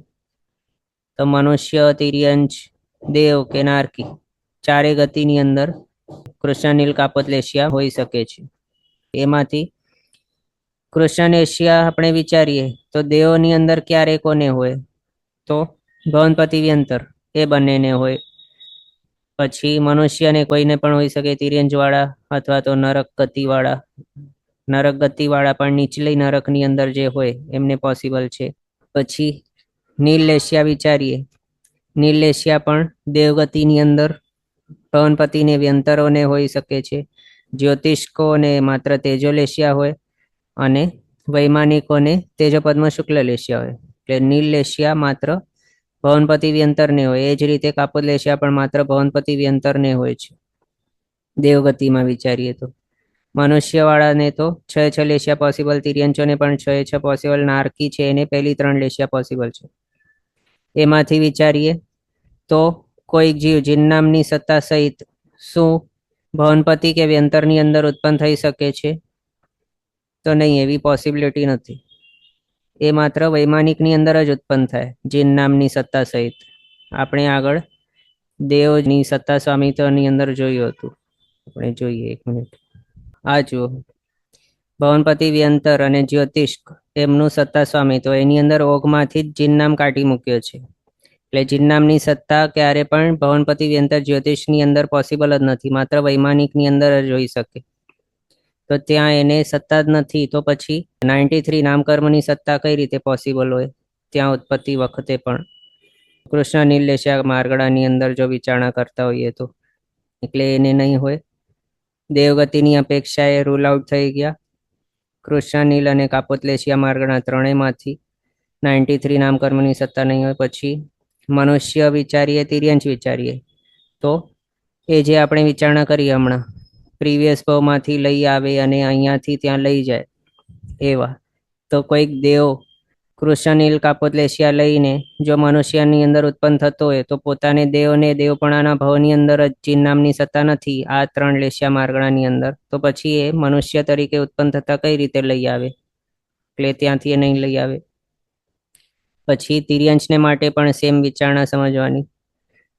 Speaker 1: તો મનુષ્ય, તિર્યંશ, દેવ કે નારકી, ચારે ગતિની અંદર કૃષ્ણ નીલ કાપોત લેશિયા હોઈ શકે છે. એમાંથી કૃષ્ણ એશિયા આપણે વિચારીએ તો દેવોની અંદર ક્યારે કોને હોય? તો ભવનપતિ વ્યંતર એ બંનેને હોય. પછી મનુષ્યને કોઈને પણ હોઈ શકે, તિર્યંશ વાળા અથવા તો નરક ગતિ વાળા. નરક ગતિ વાળા પણ નીચલી નરકની અંદર જે હોય એમને પોસિબલ છે. પછી નીલ લેશિયા વિચારીએ, નીલ લેશિયા પણ દેવગતિની અંદર ભવનપતિને વ્યંતરોને હોઈ શકે છે. જ્યોતિષકોને માત્ર તેજો લેશિયા હોય અને વૈમાનિકોને તેજો પદ્મ શુક્લ લેશિયા હોય. એટલે નીલ લેશિયા માત્ર ભવનપતિ વ્યંતરને હોય. એ જ રીતે કાપોત લેશિયા પણ માત્ર ભવનપતિ વ્યંતરને હોય છે દેવગતિમાં વિચારીએ તો. મનુષ્યવાળાને તો 6 લેશિયા પોસિબલ, તિર્યંશોને પણ 6 પોસિબલ, નારકી છે એને પહેલી 3 લેશિયા પોસિબલ છે. એમાંથી વિચારીએ તો કોઈક જીવ જીન નામની સત્તા સહિત શું ભવનપતિ કે વ્યંતરની અંદર ઉત્પન્ન થઈ શકે છે? તો નહીં, એવી પોસિબિલિટી નથી. એ માત્ર વૈમાનિકની અંદર જ ઉત્પન્ન થાય જીન નામની સત્તા સહિત. આપણે આગળ દેવની સત્તા સ્વામિત્વની અંદર જોયું હતું. આપણે જોઈએ, 1 મિનિટ. આ જુઓ, ભવનપતિ વ્યંતર અને જ્યોતિષ્ક એમનું સત્તા સ્વામિત્વ એની અંદર ઓઘમાંથી જ જીન નામ કાઢી મૂક્યો છે. એટલે જીન નામની સત્તા ક્યારે પણ ભવનપતિ વ્યંતર જ્યોતિષની અંદર પોસિબલ જ નથી, માત્ર વૈમાનિકની અંદર જ હોઈ શકે. તો ત્યાં એને સત્તા જ નથી, તો પછી 93 નામકર્મની સત્તા કઈ રીતે પોસિબલ હોય ત્યાં ઉત્પત્તિ વખતે પણ? કૃષ્ણ નીલ લેશિયા માર્ગડાની અંદર જો વિચારણા કરતા હોઈએ તો, એટલે એને નહીં હોય. દેવગતિની અપેક્ષાએ રૂલ આઉટ થઈ ગયા. કૃષ્ણ નીલ અને કાપોત લેશિયા માર્ગડા ત્રણેયમાંથી 93 નામકર્મની સત્તા નહીં હોય. પછી મનુષ્ય વિચારીએ, તિર્યંશ વિચારીએ તો એ જે આપણે વિચારણા કરી હમણાં, પ્રીવિયસ ભાવમાંથી લઈ આવે અને અહીંયાથી ત્યાં લઈ જાય એવા. તો કોઈક દેવ કૃષ્ણ નીલ કાપોત લેશિયા લઈને જો મનુષ્યની અંદર ઉત્પન્ન થતો હોય તો પોતાને દેવને દેવપણાના ભાવની અંદર જ જીન નામની સત્તા નથી આ 3 લેશિયા માર્ગણાની અંદર, તો પછી એ મનુષ્ય તરીકે ઉત્પન્ન થતા કઈ રીતે લઈ આવે? એટલે ત્યાંથી એ નહીં લઈ આવે. પછી તિર્યંશને માટે પણ સેમ વિચારણા સમજવાની.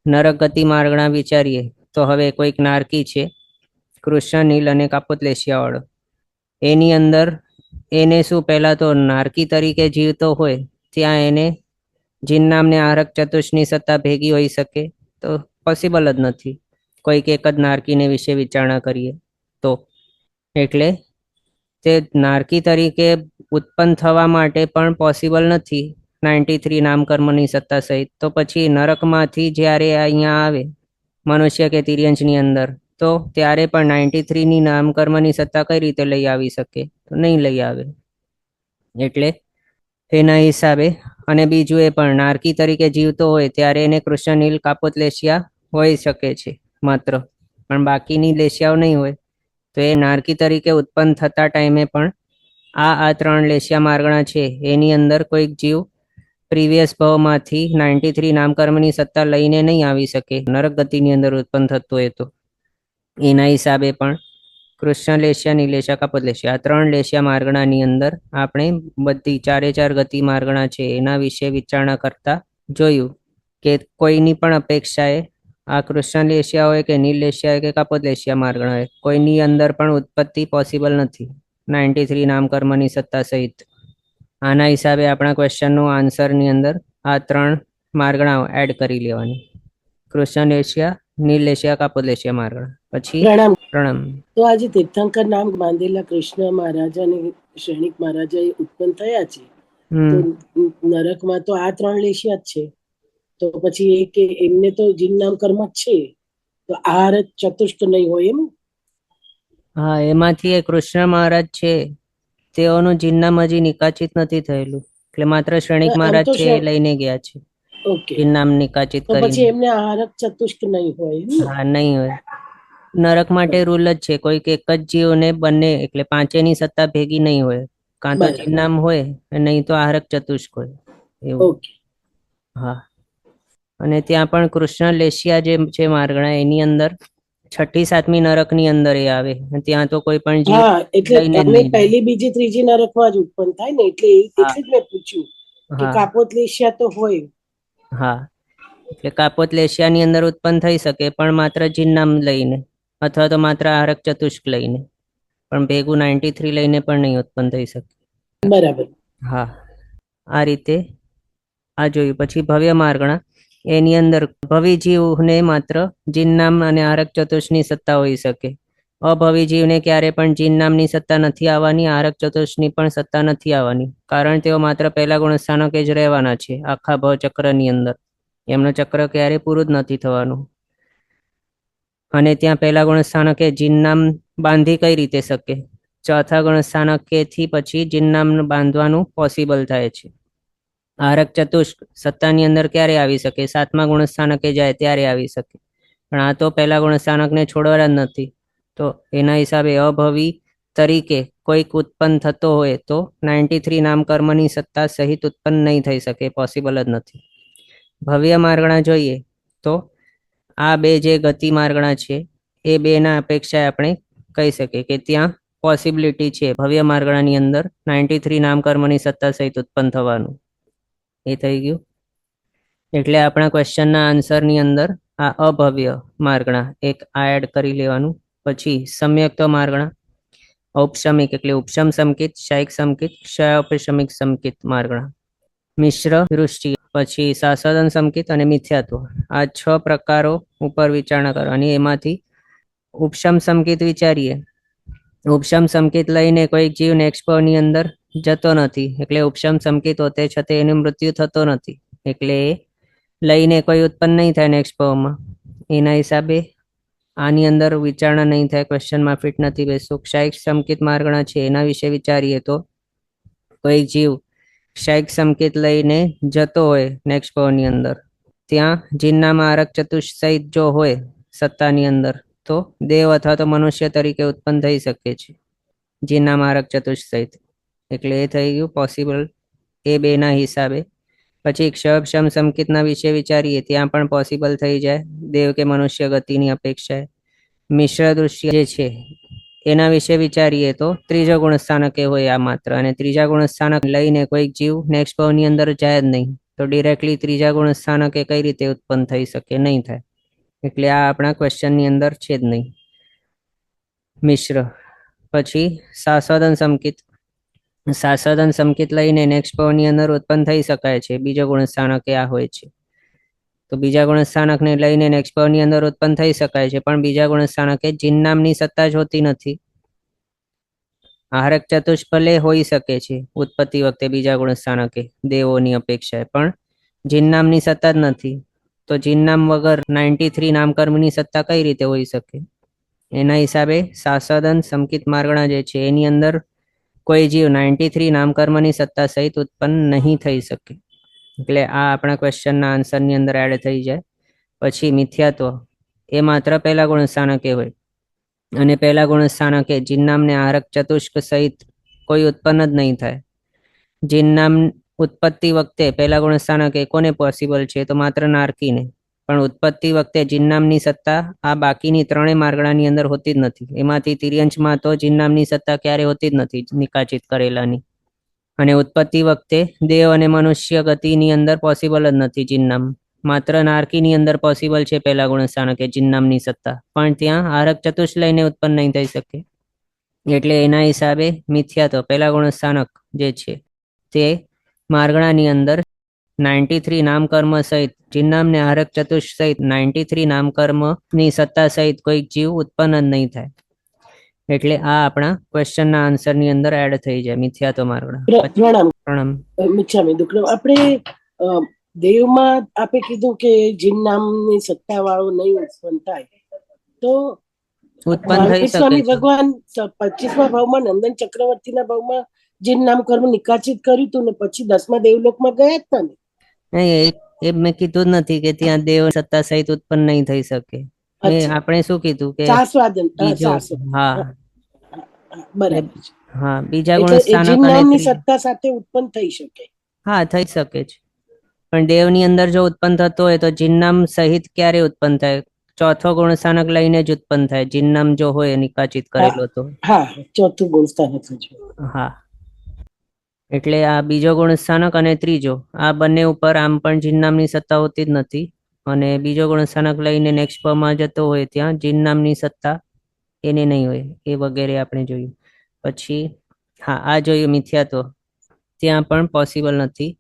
Speaker 1: નરક ગતિ માર્ગણા વિચારીએ તો હવે કોઈક નારકી છે, કૃષ્ણ નીલ અને કાપોત લેશિયા વાળો. એની અંદર એને શું પહેલા તો નારકી તરીકે જીવતો હોય ત્યાં એને જીન નામને આરક ચતુષ્ની સત્તા ભેગી હોઈ શકે? તો પોસિબલ જ નથી. કોઈક એક જ નારકીને વિશે વિચારણા કરીએ તો. એટલે તે નારકી તરીકે ઉત્પન્ન થવા માટે પણ પોસિબલ નથી 93 નામકર્મની સત્તા સહિત. તો પછી નરકમાંથી જ્યારે અહીંયા આવે મનુષ્ય કે તિર્યંશની અંદર, તો ત્યારે પણ 93ની નામકર્મની સત્તા કઈ રીતે લઈ આવી શકે? તો નહીં લઈ આવે. એટલે એના હિસાબે, અને બીજું એ પણ નારકી તરીકે જીવતો હોય ત્યારે એને કૃષ્ણ નીલ કાપોત લેશિયા હોઈ શકે છે માત્ર, પણ બાકીની લેશિયાઓ નહીં હોય. તો એ નારકી તરીકે ઉત્પન્ન થતા ટાઈમે પણ આ 3 લેશિયા માર્ગણા છે એની અંદર કોઈક જીવ પ્રીવિયસ ભાવમાંથી 93 નામકર્મની સત્તા લઈને નહીં આવી શકે નરક ગતિની અંદર ઉત્પન્ન થતું હોય તો. એના હિસાબે પણ કૃષ્ણ લેશિયા, નીલ લેશિયા, કાપોત લેશિયા, આ 3 લેશિયા માર્ગણાની અંદર આપણે બધી 4 ગતિ માર્ગણા છે એના વિશે વિચારણા કરતા જોયું કે કોઈની પણ અપેક્ષાએ આ કૃષ્ણ લેશિયા હોય કે નીલ લેશિયા હોય કે કાપોત લેશિયા માર્ગણા હોય, કોઈની અંદર પણ ઉત્પત્તિ પોસિબલ નથી 93 નામકર્મની સત્તા સહિત. આના હિસાબે આપણા ક્વેશ્ચનનો આન્સરની અંદર આ 3 માર્ગણાઓ એડ કરી લેવાની. કૃષ્ણ લેશિયા, નીલ લેશિયા, કાપોત લેશિયા માર્ગણા. પછી પ્રણામ.
Speaker 2: તો આજે તીર્થંકર નામ બાંધેલા કૃષ્ણ મહારાજા અને શ્રેણિક મહારાજા એ ઉત્પન્ન થયા છે, તો નરકમાં તો આ 3 લેશિયા જ છે. તો પછી એ કે એમને તો જીન નામ કર્મ જ છે, તો આહાર ચતુષ્ટ નહીં હોય એમ?
Speaker 1: હા, એમાંથી એ કૃષ્ણ મહારાજ છે તેઓનું જીન નામ હજી નિકાચિત નથી થયેલું, એટલે માત્ર શ્રેણિક મહારાજ છે એ લઈને ગયા છે.
Speaker 2: ઓકે,
Speaker 1: જીન નામ નિકાચિત
Speaker 2: તો પછી
Speaker 1: કરીને.
Speaker 2: એમને આહારક ચતુષ્ટ નહીં હોય?
Speaker 1: હા, નહીં હોય. નરક માટે રૂલ જ છે, કોઈક એક જ જીવને બંને એટલે 5ની સત્તા ભેગી નહીં હોય, કાં તો જીન નામ હોય નહીં તો આહારક ચતુષ્ક હોય એવું.
Speaker 2: ઓકે.
Speaker 1: હા, અને ત્યાં પણ કૃષ્ણ લેશિયા જે છે માર્ગણા, એની અંદર 6ઠી 7મી નરકની અંદર એ આવે. ત્યાં તો કોઈ પણ જીવ
Speaker 2: હા, એટલે
Speaker 1: લઈને જ
Speaker 2: અમે
Speaker 1: નહીં જાય.
Speaker 2: પહેલી બીજી ત્રીજી નરકમાં જ ઉત્પન્ન થાય ને, એટલે
Speaker 1: હા
Speaker 2: એટલે જ મેં પૂછ્યું કે
Speaker 1: હા
Speaker 2: કાપોતલેશિયા તો હોય.
Speaker 1: હા, એટલે કાપોત લેશિયાની અંદર ઉત્પન્ન થઈ શકે, પણ માત્ર જીનનામ લઈને, અથવા તો માત્ર આરક ચતુષ્ક લઈને, પણ ભેગું 93 લઈને પણ નહીં ઉત્પન્ન થઈ શકે.
Speaker 2: બરાબર.
Speaker 1: હા, આ રીતે આ જોયું. પછી ભવ્ય માર્ગણા, એની અંદર ભવી જીવને માત્ર જીનનામ અને આરક ચતુષ્ની સત્તા હોઈ શકે. અભવી જીવને ક્યારે પણ જીન નામની સત્તા નથી આવવાની, આરક ચતુષ્ની પણ સત્તા નથી આવવાની, કારણ તેઓ માત્ર પહેલા ગુણસ્થાનકે જ રહેવાના છે આખા ભવ ચક્રની અંદર. એમનું ચક્ર ક્યારે પૂરું જ નથી થવાનું. અને ત્યાં પહેલા ગુણસ્થાનકે જીન નામ બાંધી કઈ રીતે શકે? ચોથા ગુણસ્થાનકેથી પછી જીન નામ બાંધવાનું પોસિબલ થાય છે. આરક ચતુષ્ક સત્તાની અંદર ક્યારે આવી શકે? 7મા ગુણસ્થાનકે જાય ત્યારે આવી શકે, પણ આ તો પહેલા ગુણસ્થાનકને છોડવાના જ નથી. તો એના હિસાબે અભવી તરીકે કોઈક ઉત્પન્ન થતો હોય તો 93 નામ કર્મની સત્તા સહિત ઉત્પન્ન નહીં થઈ શકે, પોસિબલ જ નથી. ભવ્ય માર્ગણા જોઈએ તો આ બે જે ગતિ માર્ગણા છે, એ બેના અપેક્ષાએ આપણે કહી શકીએ કે ત્યાં પોસિબિલિટી છે ભવ્ય માર્ગણાની અંદર 93 નામ કર્મની સત્તા સહિત ઉત્પન્ન થવાનું. એ થઈ ગયું. એટલે આપણા ક્વેશ્ચનના આન્સરની અંદર આ અભવ્ય માર્ગણા એક આ એડ કરી લેવાનું. પછી સમ્યક્ત માર્ગણા, ઔપશમિક એટલે ઉપશમ સંકિત, શાયિક સંકિત, ક્ષયોપશમિક સંકિત માર્ગણા, મિશ્ર દૃષ્ટિ, પછી સાસદન સંકિત અને મિથ્યાત્વ. આ 6 પ્રકારો ઉપર વિચારણા કરવાની. એમાંથી ઉપશમ સંકિત વિચારીએ. ઉપશમ સંકિત લઈને કોઈ જીવ નેક્સ્ટ ભાવની અંદર જતો નથી, એટલે ઉપશમ સંકિત હોતે છતાં એનું મૃત્યુ થતો નથી, એટલે લઈને કોઈ ઉત્પન્ન નહીં થાય નેક્સ્ટ ભાવમાં. એના હિસાબે આની અંદર વિચારણા નહીં થાય, ક્વેશ્ચનમાં ફિટ નથી બેસતું. ક્ષાયિક સંકિત માર્ગણા છે, એના વિશે વિચારીએ તો કોઈ જીવ ક્ષાયિક સંકેત લઈને જતો હોય નેક્સ્ટ ભાવની અંદર, ત્યાં જીનનામાં આરક ચતુષ સહિત જો હોય સત્તાની અંદર, તો દેવ અથવા તો મનુષ્ય તરીકે ઉત્પન્ન થઈ શકે છે જીનનામાં આરક ચતુષ સહિત. એટલે એ થઈ ગયું પોસિબલ એ બેના હિસાબે. પછી ક્ષયક્ષમ સંકેતના વિશે વિચારીએ, ત્યાં પણ પોસિબલ થઈ જાય દેવ કે મનુષ્ય ગતિની અપેક્ષાએ. મિશ્ર દૃશ્ય જે છે એના વિશે વિચારીએ તો ત્રીજો ગુણસ્થાનકે હોય આ માત્ર, અને ત્રીજા ગુણસ્થાનક લઈને કોઈક જીવ નેક્સ્ટ ભાવની અંદર જાય જ નહીં, તો ડિરેક્ટલી ત્રીજા ગુણસ્થાનકે કઈ રીતે ઉત્પન્ન થઈ શકે? નહીં થાય. એટલે આ આપણા ક્વેશ્ચનની અંદર છે જ નહીં. મિશ્ર. પછી સાસદન સંકિત, સાસદન સંકિત લઈને નેક્સ્ટ ભાવની અંદર ઉત્પન્ન થઈ શકાય છે, બીજો ગુણસ્થાનકે આ હોય છે, તો બીજા ગુણસ્થાનકને લઈને નેક્સ્ટ ભાવની અંદર ઉત્પન્ન થઈ શકાય છે, પણ બીજા ગુણસ્થાનકે જીન નામની સત્તા જ હોતી નથી. આહારક ચતુષ્ક ભલે હોઈ શકે છે ઉત્પત્તિ વખતે બીજા ગુણસ્થાનકે દેવોની અપેક્ષાએ, પણ જીન નામની સત્તા જ નથી. તો જીન નામ વગર 93 નામકર્મની સત્તા કઈ રીતે હોઈ શકે? એના હિસાબે સાસદન સંકિત માર્ગણા જે છે એની અંદર કોઈ જીવ 93 નામકર્મની સત્તા સહિત ઉત્પન્ન નહીં થઈ શકે. એટલે આ આપણા ક્વેશ્ચનના આન્સરની અંદર એડ થઈ જાય. પછી મિથ્યાત્વ, એ માત્ર પહેલા ગુણસ્થાનકે હોય, અને પહેલા ગુણસ્થાનકે જીનનામને આરક ચતુષ્ક સહિત કોઈ ઉત્પન્ન જ નહીં થાય. જીનનામ ઉત્પત્તિ વખતે પહેલા ગુણસ્થાનકે કોને પોસિબલ છે? તો માત્ર નારકીને. પણ ઉત્પત્તિ વખતે જીનનામની સત્તા આ બાકીની 3 માર્ગણાની અંદર હોતી જ નથી. એમાંથી તિર્યંશમાં તો જીનનામની સત્તા ક્યારે હોતી જ નથી નિકાચિત કરેલાની. અને ઉત્પત્તિ વખતે દેવ અને મનુષ્ય ગતિની અંદર પોસિબલ જ નથી જીનનામ. માત્ર નારકીની અંદર પોસિબલ છે પહેલા ગુણસ્થાનકે જીનનામની સત્તા, પણ ત્યાં આરક ચતુષ લઈને ઉત્પન્ન નહીં થઈ શકે. એટલે એના હિસાબે મિથ્યાત્વ પહેલા ગુણસ્થાનક જે છે તે માર્ગણાની અંદર 93 નામકર્મ સહિત જીનનામને આરક ચતુષ સહિત 93 નામકર્મની સત્તા સહિત કોઈક જીવ ઉત્પન્ન જ નહીં થાય. એટલે આ આપણા ક્વેશ્ચનના આન્સરની અંદર એડ થઈ જાય મિથ્યાત્વ માર્ગણા.
Speaker 2: પ્રણામ.
Speaker 1: પ્રણામ.
Speaker 2: મિચ્છામી દુક્કડમ. આપણે દેવમાં આપે કીધું કે જીન નામની સત્તા વાળો નહીં ઉત્પન્ન થાય, તો
Speaker 1: ઉત્પન્ન થઈ
Speaker 2: મહાવીર
Speaker 1: શકે
Speaker 2: સ્વામી
Speaker 1: છે.
Speaker 2: ભગવાન 25મા ભાવમાં નંદન ચક્રવર્તીના ભાવમાં જીન નામકર્મ નિકાચિત કર્યું હતું ને પછી 10મા દેવલોકમાં ગયા હતા ને?
Speaker 1: નહીં, એ મેં કીધું જ નથી કે ત્યાં દેવ સત્તા સહિત ઉત્પન્ન નહીં થઈ શકે. આપણે શું કીધું કે
Speaker 2: સાસ્વાદન,
Speaker 1: બીજો, હા
Speaker 2: બરાબર.
Speaker 1: હા, બીજા
Speaker 2: એટલે
Speaker 1: ગુણસ્થાનક
Speaker 2: જીન
Speaker 1: અને
Speaker 2: નામની સત્તા સાથે ઉત્પન્ન થઈ શકે.
Speaker 1: હા, થઈ શકે છે, પણ દેવની અંદર જો ઉત્પન્ન થતો હોય તો જીનનામ સહિત ક્યારે ઉત્પન્ન થાય? ચોથો ગુણસ્થાનક લઈને જ ઉત્પન્ન થાય, જીનનામ જો હોય નિકાચિત કરેલો તો.
Speaker 2: હા, ચોથું ગુણસ્થાનક જ.
Speaker 1: હા, એટલે આ બીજો ગુણસ્થાનક અને ત્રીજો આ બંને ઉપર આમ પણ જીનનામની સત્તા હોતી જ નથી, અને બીજો ગુણસ્થાનક લઈને નેક્સ્ટ પમાં જતો હોય ત્યાં જીનનામની સત્તા એને નહીં હોય, એ વગેરે આપણે જોયું. પછી હા, આ જોયું મિથ્યાત્વ, ત્યાં પણ પોસિબલ નથી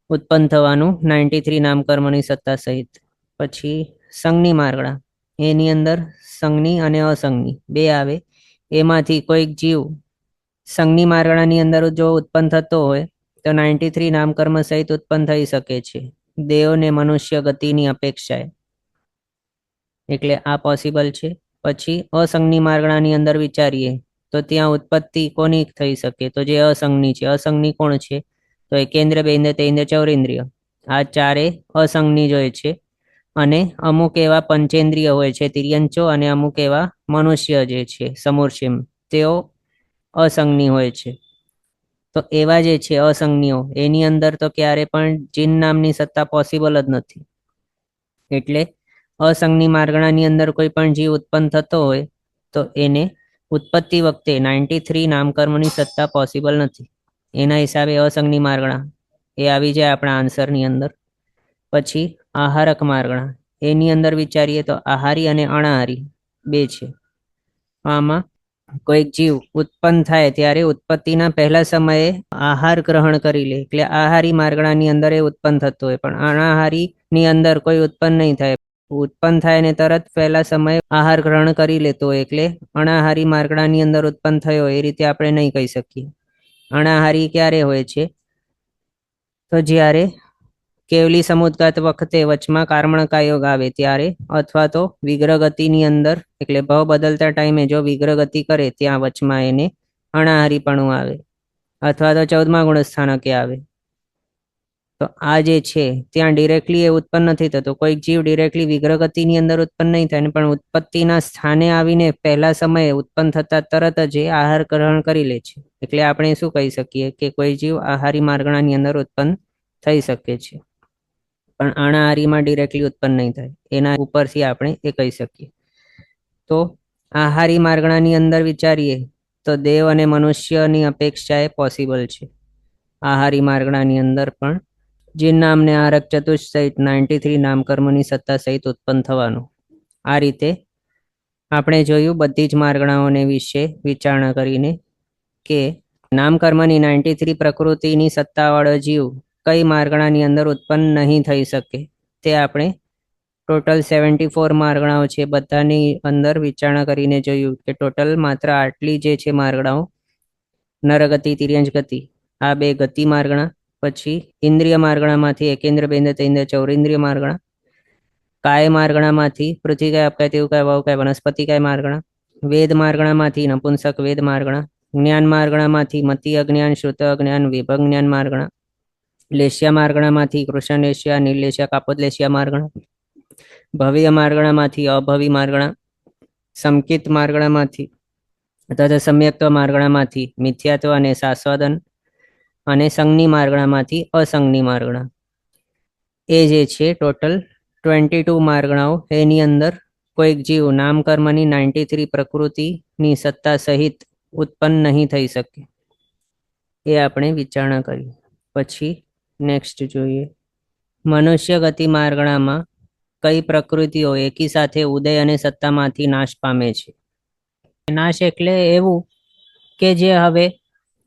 Speaker 1: ઉત્પન્ન થવાનું 93 નામકર્મની સત્તા સહિત. પછી સંઘની માર્ગણા, એની અંદર સંઘની અને અસંઘની બે આવે, એમાંથી કોઈક જીવ સંઘની માર્ગણાની અંદર જો ઉત્પન્ન થતો હોય તો 93 નામકર્મ સહિત ઉત્પન્ન થઈ શકે છે, દેવ ને મનુષ્ય ગતિની અપેક્ષાએ, એટલે આ પોસિબલ છે. પછી અસંઘની માર્ગણાની અંદર વિચારીએ તો ત્યાં ઉત્પત્તિ કોની થઈ શકે? તો જે અસંઘની છે. અસંઘની કોણ છે? તો એકેન્દ્ર, બેન્દ્ર, તેન્દ્ર, ચૌરેન્દ્રિય, આ ચારે અસંઘની જ હોય છે. અને અમુક એવા પંચેન્દ્રિય હોય છે તિર્યંચો, અને અમુક એવા મનુષ્ય જે છે સમૂર્છિમ, તેઓ અસંઘની હોય છે. તો એવા જે છે અસંઘનીઓ, એની અંદર તો ક્યારે પણ જીન નામની સત્તા પોસિબલ જ નથી. એટલે અસંઘની માર્ગણાની અંદર કોઈ પણ જીવ ઉત્પન્ન થતો હોય તો એને ઉત્પત્તિ વખતે 93 નામકર્મની સત્તા પોસિબલ નથી. એના હિસાબે અસંઘની માર્ગણા એ આવી જાય આપણા આન્સરની અંદર. પછી આહારક માર્ગણા, એની અંદર વિચારીએ તો આહારી અને અણાહારી બે છે. આમાં કોઈક જીવ ઉત્પન્ન થાય ત્યારે ઉત્પત્તિના પહેલા સમયે આહાર ગ્રહણ કરી લે, એટલે આહારી માર્ગણાની અંદર એ ઉત્પન્ન થતો હોય. પણ અણાહારી ની અંદર કોઈ ઉત્પન્ન નહીં થાય, ઉત્પન્ન થાય ને તરત પહેલા સમયે આહાર ગ્રહણ કરી લેતો હોય, એટલે અણાહારી માર્ગણાની અંદર ઉત્પન્ન થયો એ રીતે આપણે નહીં કહી શકીએ. અણાહારી ક્યારે હોય છે? તો જ્યારે કેવલી સમુદ્ગાત વખતે વચમાં કાર્મણકા યોગ આવે ત્યારે, અથવા તો વિગ્રહ ગતિની અંદર, એટલે ભાવ બદલતા ટાઈમે જો વિગ્રહ ગતિ કરે ત્યાં વચમાં એને અણાહારીપણું આવે, અથવા તો 14મા ગુણસ્થાનકે આવે. તો આ જે છે ત્યાં ડિરેક્ટલી એ ઉત્પન્ન નથી થતો. કોઈક જીવ ડિરેક્ટલી વિગ્રહ ગતિની અંદર ઉત્પન્ન નહીં થાય, પણ ઉત્પત્તિના સ્થાને આવીને પહેલા સમયે ઉત્પન્ન થતા તરત જ એ આહાર ગ્રહણ કરી લે છે. એટલે આપણે શું કહી શકીએ કે કોઈ જીવ આહારી માર્ગણાની અંદર ઉત્પન્ન થઈ શકે છે, પણ અણાહારીમાં ડિરેક્ટલી ઉત્પન્ન નહીં થાય. એના ઉપરથી આપણે એ કહી શકીએ. તો આહારી માર્ગણાની અંદર વિચારીએ તો દેવ અને મનુષ્યની અપેક્ષાએ પોસિબલ છે આહારી માર્ગણાની અંદર પણ જીન નામને આરક ચતુષ સહિત 93 નામકર્મની સત્તા સહિત ઉત્પન્ન થવાનું. આ રીતે આપણે જોયું બધી જ માર્ગણાઓને વિશે વિચારણા કરીને કે નામકર્મની 93 પ્રકૃતિની સત્તાવાળો જીવ કઈ માર્ગણાની અંદર ઉત્પન્ન નહીં થઈ શકે, તે આપણે ટોટલ 74 માર્ગણાઓ છે બધાની અંદર વિચારણા કરીને જોયું કે ટોટલ માત્ર આટલી જે છે માર્ગણાઓ, નરગતિ, તિર્યંચ ગતિ, આ બે ગતિ માર્ગણા. પછી ઇન્દ્રિય માર્ગણામાંથી એકેન્દ્ર, બેન્દ્ર, તેન્દ્ર, ચૌરેન્દ્રિય માર્ગણા. કાય માર્ગણામાંથી પૃથ્વીકાય, અપકાય, તેવકાય, વાવકાય, વનસ્પતિકાય માર્ગણા. વેદ માર્ગણામાંથી નપુંસક વેદ માર્ગણા. જ્ઞાન માર્ગણામાંથી મતિ અજ્ઞાન, શ્રુત અજ્ઞાન, વિભગ જ્ઞાન માર્ગણા. લેશ્યા માર્ગણામાંથી કૃષ્ણ લેશ્યા, નિર્લેશ્યા, કાપોદ લેશ્યા માર્ગણા. ભવ્ય માર્ગણામાંથી અભવી માર્ગણા. સંકિત માર્ગણામાંથી તથા સમ્યક્ત્વ માર્ગણામાંથી મિથ્યાત્વ અને શાસ્વદન. અને સંઘની માર્ગણામાંથી અસંઘની માર્ગણા. એ જે છે ટોટલ 22 માર્ગણાઓ, એની અંદર કોઈક જીવ નામકર્મની 93 પ્રકૃતિની સત્તા સહિત ઉત્પન્ન નહીં થઈ શકે, એ આપણે વિચારણા કરી. પછી નેક્સ્ટ જોઈએ, મનુષ્ય ગતિ માર્ગણામાં કઈ પ્રકૃતિઓ એકી સાથે ઉદય અને સત્તામાંથી નાશ પામે છે? નાશ એટલે એવું કે જે હવે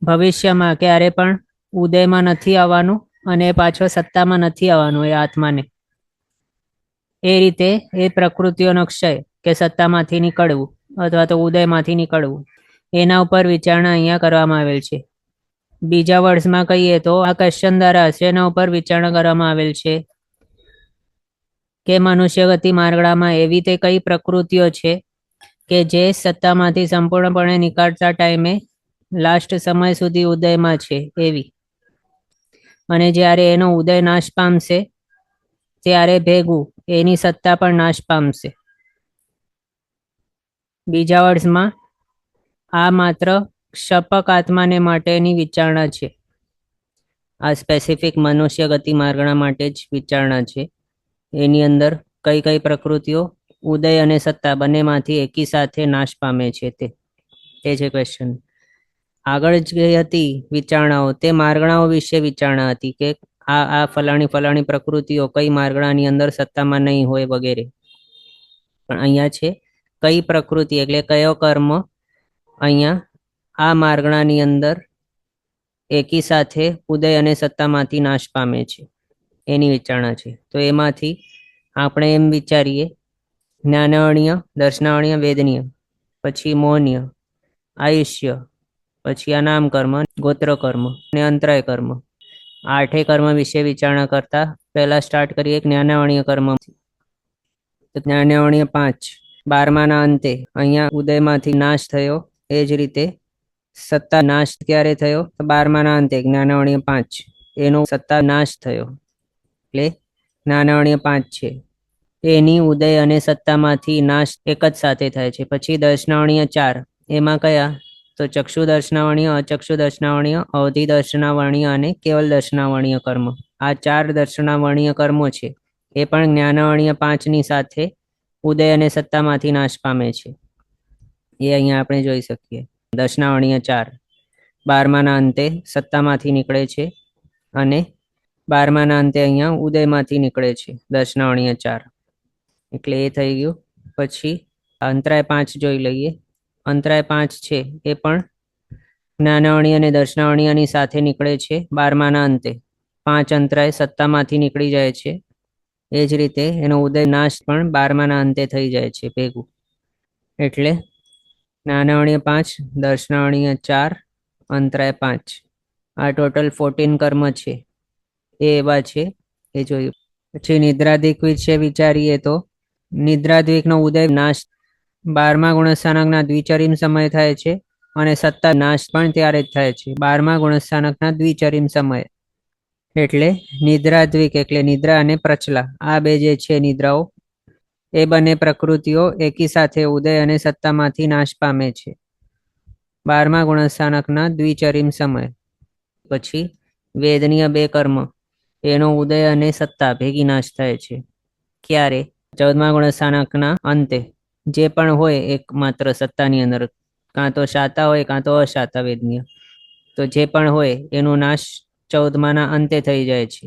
Speaker 1: ભવિષ્યમાં ક્યારે પણ ઉદયમાં નથી આવવાનું અને પાછો સત્તામાં નથી આવવાનું એ આત્માને. એ રીતે એ પ્રકૃતિઓનો ક્ષય કે સત્તામાંથી નીકળવું અથવા તો ઉદયમાંથી નીકળવું, એના ઉપર વિચારણા અહીંયા કરવામાં આવેલ છે. બીજા વર્ષમાં કહીએ તો આ ક્વેશ્ચન દ્વારા એના ઉપર વિચારણા કરવામાં આવેલ છે કે મનુષ્ય ગતિ માર્ગણામાં એવી તે કઈ પ્રકૃતિઓ છે કે જે સત્તામાંથી સંપૂર્ણપણે નીકળતા ટાઈમે લાસ્ટ સમય સુધી ઉદયમાં છે એવી, અને જ્યારે એનો ઉદય નાશ પામશે ત્યારે ભેગું એની સત્તા પણ નાશ પામશે. બીજા વર્ષમાં આ માત્ર ક્ષપક આત્માને માટેની વિચારણા છે. આ સ્પેસિફિક મનુષ્ય ગતિ માર્ગણા માટે જ વિચારણા છે. એની અંદર કઈ કઈ પ્રકૃતિઓ ઉદય અને સત્તા બંનેમાંથી એકી સાથે નાશ પામે છે તે છે ક્વેશ્ચન. આગળ જે હતી વિચારણાઓ તે માર્ગણાઓ વિશે વિચારણા હતી કે આ ફલાણી ફલાણી પ્રકૃતિઓ કઈ માર્ગણાની અંદર સત્તામાં નહીં હોય વગેરે. પણ અહીંયા છે કઈ પ્રકૃતિ એટલે કયો કર્મ અહીંયા આ માર્ગણાની અંદર એકી સાથે ઉદય અને સત્તામાંથી નાશ પામે છે એની વિચારણા છે. તો એમાંથી આપણે એમ વિચારીએ જ્ઞાનવણીય, દર્શનાવણીય, વેદનીય, પછી મોહનીય, આયુષ્ય, પછી અનામ કર્મ, ગોત્ર કર્મ અને અંતરાય કર્મ. 8 કર્મ વિશે વિચારણા કરતા પહેલા સ્ટાર્ટ કરીએ જ્ઞાનવણીય કર્મ. જ્ઞાનવણીય 5 12માના અંતે અહીંયા ઉદયમાંથી નાશ થયો. એ જ રીતે સત્તા નાશ ક્યારે થયો? 12માના અંતે જ્ઞાનવણીય 5 એનો સત્તા નાશ થયો એટલે જ્ઞાનવણીય 5 છે. એની ઉદય અને સત્તામાંથી નાશ એક જ સાથે થાય છે. પછી દર્શનાવણીય 4 એમાં કયા? તો ચક્ષુ દર્શનાવણીય, અચક્ષુ દર્શનાવણીય, અવધિ દર્શનાવણીય અને કેવલ દર્શનાવણીય કર્મ. આ 4 દર્શનાવણીય કર્મો છે એ પણ જ્ઞાનવણીય 5ની સાથે ઉદય અને સત્તામાંથી નાશ પામે છે. એ અહીંયા આપણે જોઈ શકીએ. દર્શનાવણીય 4 12માના અંતે સત્તામાંથી નીકળે છે અને 12માના અંતે અહીંયા ઉદયમાંથી નીકળે છે. દર્શનાવણીય 4 એટલે એ થઈ ગયું. પછી અંતરાય 5 જોઈ લઈએ. અંતરાય 5 છે એ પણ જ્ઞાનવણીય અને દર્શનાવણીયની સાથે નીકળે છે 12માના અંતે. 5 અંતરાય સત્તામાંથી નીકળી જાય છે. એ જ રીતે એનો ઉદય નાશ પણ 12માના અંતે થઈ જાય છે ભેગું. એટલે જ્ઞાનવણીય 5, દર્શનાવણીય 4, અંતરાય 5 આ ટોટલ 14 કર્મ છે એ એવા છે એ જોયું. પછી નિદ્રાધિક વિશે વિચારીએ તો નિદ્રાદ્વિકનો ઉદય નાશ 12મા ગુણસ્થાનકના દ્વિચરીમ સમય થાય છે અને સત્તા નાશ પણ ત્યારે જ થાય છે 12મા ગુણસ્થાનકના દ્વિચરીમ સમય. એટલે નિદ્રાદ્વિક એટલે નિદ્રા અને પ્રચલા આ બે જે છે નિદ્રાઓ એ બંને પ્રકૃતિઓ એકી સાથે ઉદય અને સત્તામાંથી નાશ પામે છે 12મા ગુણસ્થાનકના દ્વિચરીમ સમય. પછી વેદનીય 2 કર્મ એનો ઉદય અને સત્તા ભેગી નાશ થાય છે ક્યારે? 14મા ગુણસ્થાનકના અંતે. જે પણ હોય એકમાત્ર સત્તાની અંદર, કાં તો શાતા હોય કાં તો અશાતા વેદનીય, તો જે પણ હોય એનો નાશ 14માના અંતે થઈ જાય છે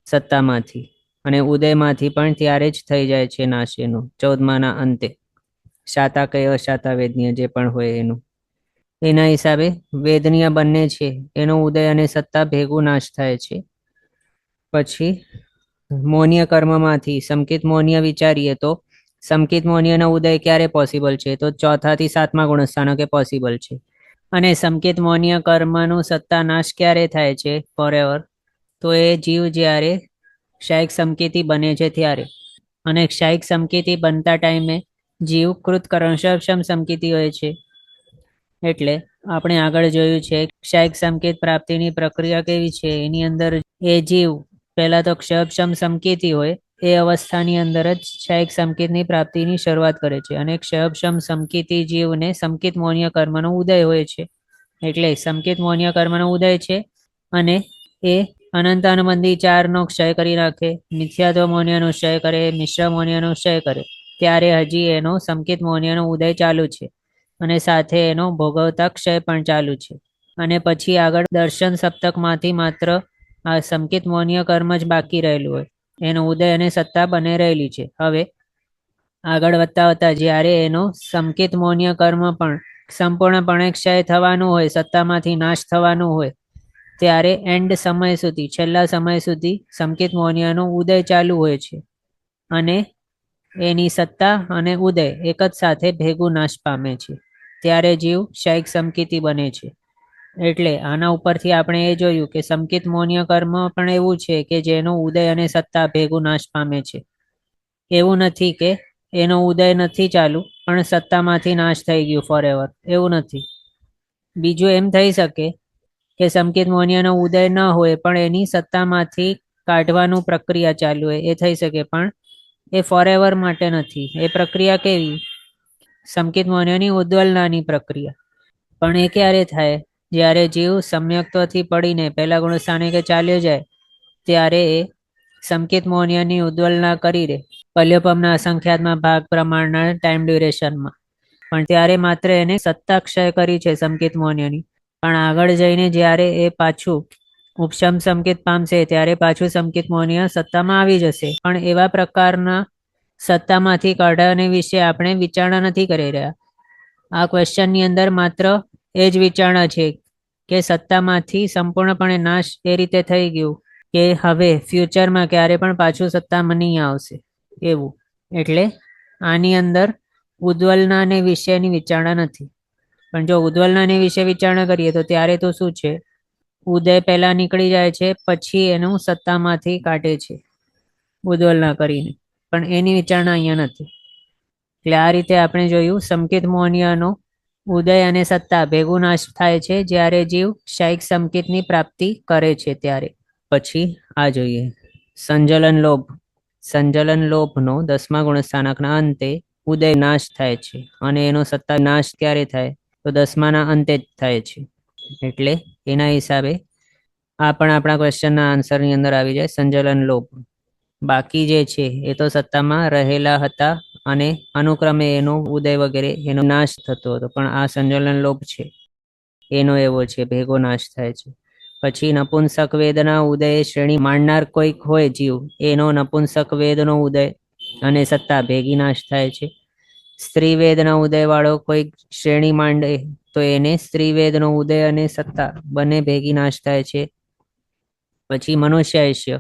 Speaker 1: સત્તામાંથી, અને ઉદયમાંથી પણ ત્યારે જ થઈ જાય છે નાશ એનો 14માના અંતે. શાતા કે અશાતા વેદનીય જે પણ હોય એનું. એના હિસાબે વેદનીય બંને છે એનો ઉદય અને સત્તા ભેગું નાશ થાય છે. પછી મૌન્ય કર્મમાંથી સંકિત મૌન્ય વિચારીએ તો સંકિત મૌન્યનો ઉદય ક્યારે પોસિબલ છે? તો 4થા થી 7મા ગુણસ્થાનકે પોસિબલ છે. અને સંકિત મૌન્ય કર્મનું સત્તા નાશ ક્યારે થાય છે ફોર એવર? તો એ જીવ જ્યારે ક્ષાયિક સંકેતી બને છે ત્યારે. અને ક્ષાયિક સંકેતી બનતા ટાઈમે જીવ કૃતકર્ણસમ સંકેતી હોય છે. એટલે આપણે આગળ જોયું છે ક્ષાયિક સંકેત પ્રાપ્તિની પ્રક્રિયા કેવી છે. એની અંદર એ જીવ પહેલા તો ક્ષયક્ષમ સંકેતી હોય એ અવસ્થાની અંદર જ ક્ષાયિક સંકેતની પ્રાપ્તિની શરૂઆત કરે છે. અને ક્ષયક્ષમ સંકેતી જીવને સંકેત મૌન્ય કર્મનો ઉદય હોય છે. એટલે સંકેત મૌન્ય કર્મનો ઉદય છે અને એ અનંત અનુબંધી 4નો ક્ષય કરી નાખે, મિથ્યાત્વ મૌન્યનો ક્ષય કરે, મિશ્ર મૌન્યનો ક્ષય કરે, ત્યારે હજી એનો સંકેત મૌન્યનો ઉદય ચાલુ છે અને સાથે એનો ભોગવતા ક્ષય પણ ચાલુ છે. અને પછી આગળ દર્શન સપ્તકમાંથી માત્ર આ સંકેત મૌન્ય કર્મ જ બાકી રહેલું હોય, એનો ઉદય અને સત્તા બને રહેલી છે. હવે આગળ વધતા વધતા જ્યારે એનો સંકેત મૌન્ય કર્મ પણ સંપૂર્ણપણે ક્ષય થવાનું હોય, સત્તામાંથી નાશ થવાનું હોય, ત્યારે એન્ડ સમય સુધી, છેલ્લા સમય સુધી સંકેત મૌન્યનો ઉદય ચાલુ હોય છે અને એની સત્તા અને ઉદય એક જ સાથે ભેગું નાશ પામે છે. ત્યારે જીવ ક્ષાયિક સંકેતી બને છે. એટલે આના ઉપરથી આપણે એ જોયું કે સંકેત મૌન્ય કર્મ પણ એવું છે કે જેનો ઉદય અને સત્તા ભેગું નાશ પામે છે. એવું નથી કે એનો ઉદય નથી ચાલુ પણ સત્તામાંથી નાશ થઈ ગયું ફોર એવર, એવું નથી. બીજું એમ થઈ શકે કે સંકેત મૌન્યનો ઉદય ન હોય પણ એની સત્તામાંથી કાઢવાનું પ્રક્રિયા ચાલુ હોય, એ થઈ શકે. પણ એ ફોર એવર માટે નથી. એ પ્રક્રિયા કેવી? સંકેત મૌન્યની ઉદ્વલનાની પ્રક્રિયા. પણ એ ક્યારે થાય? જ્યારે જીવ સમ્યક્ત્વથી પડીને પહેલા ગુણસ્થાનિકે ચાલ્યો જાય ત્યારે એ સંકેત મોનિયાની ઉદ્વલના કરી દે પલ્યપમના અસંખ્યાતમાં ભાગ પ્રમાણના ટાઈમ ડ્યુરેશનમાં. પણ ત્યારે માત્ર એને સત્તા ક્ષય કરી છે સંકેત મોનિયાની. પણ આગળ જઈને જ્યારે એ પાછું ઉપશમ સંકેત પામશે ત્યારે પાછું સંકેત મોનિયા સત્તામાં આવી જશે. પણ એવા પ્રકારના સત્તામાંથી કાઢવાને વિશે આપણે વિચારણા નથી કરી રહ્યા. આ ક્વેશ્ચનની અંદર માત્ર એ જ વિચારણા છે કે સત્તામાંથી સંપૂર્ણપણે નાશ એ રીતે થઈ ગયું કે હવે ફ્યુચરમાં ક્યારે પણ પાછું સત્તામાં નહીં આવશે એવું. એટલે આની અંદર ઉદ્વલનાને વિશેની વિચારણા નથી. પણ જો ઉદ્વલનાને વિશે વિચારણા કરીએ તો ત્યારે તો શું છે, ઉદય પહેલા નીકળી જાય છે પછી એનું સત્તામાંથી કાઢે છે ઉદ્વલના કરીને. પણ એની વિચારણા અહીંયા નથી. એટલે આ રીતે આપણે જોયું સંકેત મોહનીયનો ઉદય અને સત્તા ભેગું નાશ થાય છે જ્યારે જીવ શાયિક સંકેતની પ્રાપ્તિ કરે છે ત્યારે. પછી આ જોઈએ સંજલન લોભ. સંજલન લોભનો 10મા ગુણસ્થાનકના અંતે ઉદય નાશ થાય છે અને એનો સત્તા નાશ ક્યારે થાય તો 10માના અંતે જ થાય છે. એટલે એના હિસાબે આ પણ આપણા ક્વેશ્ચનના આન્સરની અંદર આવી જાય સંજલન લોભ. બાકી જે છે એ તો સત્તામાં રહેલા હતા અને અનુક્રમે એનો ઉદય વગેરે એનો નાશ થતો હતો. પણ આ સંજલન લોભ છે એનો એવો છે ભેગો નાશ થાય છે. પછી નપુંસક વેદના ઉદય શ્રેણી માંડનાર કોઈક હોય જીવ એનો નપુંસક વેદનો ઉદય અને સત્તા ભેગી નાશ થાય છે. સ્ત્રી વેદના ઉદય વાળો કોઈક શ્રેણી માંડે તો એને સ્ત્રી વેદનો ઉદય અને સત્તા બંને ભેગી નાશ થાય છે. પછી મનુષ્યાયુષ્ય.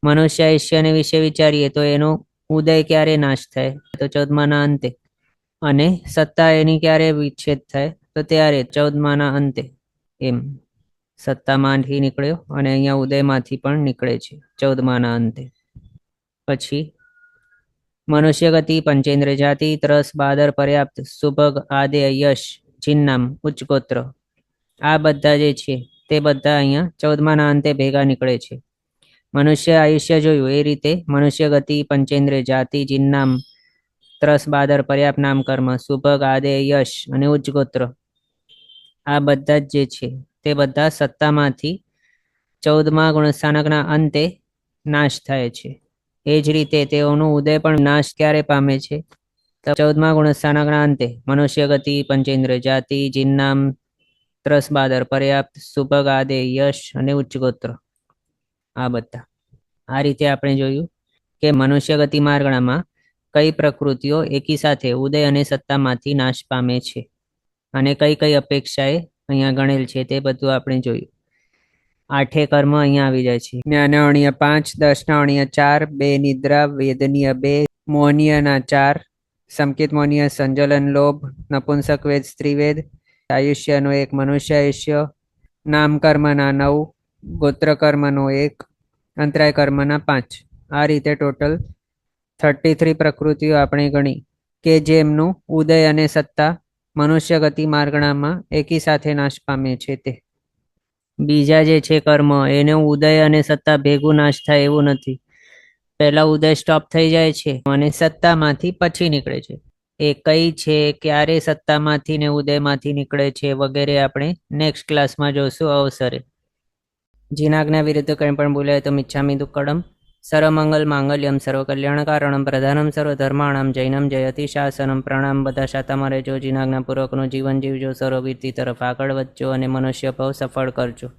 Speaker 1: મનુષ્યાયુષ્યને વિશે વિચારીએ તો એનો ઉદય ક્યારે નાશ થાય તો 14માના અંતે અને સત્તા એની ક્યારે વિચ્છેદ થાય તો ત્યારે 14માના અંતે. એમ સત્તામાંથી નીકળ્યો અને અહીંયા ઉદયમાંથી પણ નીકળે છે 14માના અંતે. પછી મનુષ્ય ગતિ પંચેન્દ્ર જાતિ ત્રસ બાદર પર્યાપ્ત સુભગ આદેય યશ ચિન્નામ ઉચ્ચગોત્ર આ બધા જે છે તે બધા અહીંયા 14માના અંતે ભેગા નીકળે છે. મનુષ્ય આયુષ્ય જોયું એ રીતે મનુષ્ય ગતિ પંચેન્દ્ર જાતિ જિન્નામ ત્રસ બાદર પર્યાપ્ત નામ કર્મ સુભગ આદેય યશ અને ઉચ્ચગોત્ર આ બધા જ જે છે તે બધા સત્તામાંથી 14મા ગુણસ્થાનકના અંતે નાશ થાય છે. એ જ રીતે તેઓનું ઉદય પણ નાશ ક્યારે પામે છે તો 14મા ગુણસ્થાનકના અંતે મનુષ્ય ગતિ પંચેન્દ્ર જાતિ જિન્નામ ત્રસ બાદર પર્યાપ્ત સુભગ આદેય યશ અને ઉચ્ચગોત્ર આ બધા. આ રીતે આપણે જોયું કે મનુષ્ય ગતિ માર્ગણામાં કઈ પ્રકૃતિઓ એકી સાથે ઉદય અને સત્તામાંથી નાશ પામે છે અને કઈ કઈ અપેક્ષાએ અહીંયા ગણેલ છે તે બધું આપણે જોયું. 8 કર્મ અહીંયા આવી જાય છે. જ્ઞાનવણીય 5, દર્શનાવણીય 4, 2 નિદ્રા, વેદનીય 2, મોહનીયના 4, સંકેત મોહનીય સંજલન લોભ, નપુંસક વેદ સ્ત્રીવેદ, આયુષ્યનો 1, મનુષ્ય આયુષ્ય, નામ કર્મના 9, ગોત્ર કર્મનો 1, અંતરાય કર્મના 5. આ રીતે ટોટલ 33 પ્રકૃતિઓ આપણે ગણી કે જેમનું ઉદય અને સત્તા મનુષ્ય ગતિ માર્ગણામાં એકી સાથે નાશ પામે છે. તે બીજા જે છે કર્મ એને ઉદય અને સત્તા ભેગું નાશ થાય એવું નથી. પહેલા ઉદય સ્ટોપ થઈ જાય છે અને સત્તામાંથી પછી નીકળે છે. એ કઈ છે ક્યારે સત્તામાંથી ને ઉદયમાંથી નીકળે છે વગેરે આપણે નેક્સ્ટ ક્લાસમાં જોશું અવસરે. જીનાજ્ઞા વિરુદ્ધ કંઈ પણ બોલાય તો મિચ્છામિ દુક્કડમ. સર્વમંગલ માંગલ્યમ સર્વકલ્યાણકારણમ પ્રધાનમ સર્વધર્માણામ જૈનમ જયતિ શાસનમ. પ્રણામ. બધા શાતામાં રહેજો, જીનાજ્ઞાપૂર્વકનું જીવન જીવજો, સર્વવીરતી તરફ આગળ વધજો અને મનુષ્ય ભાવ સફળ કરજો.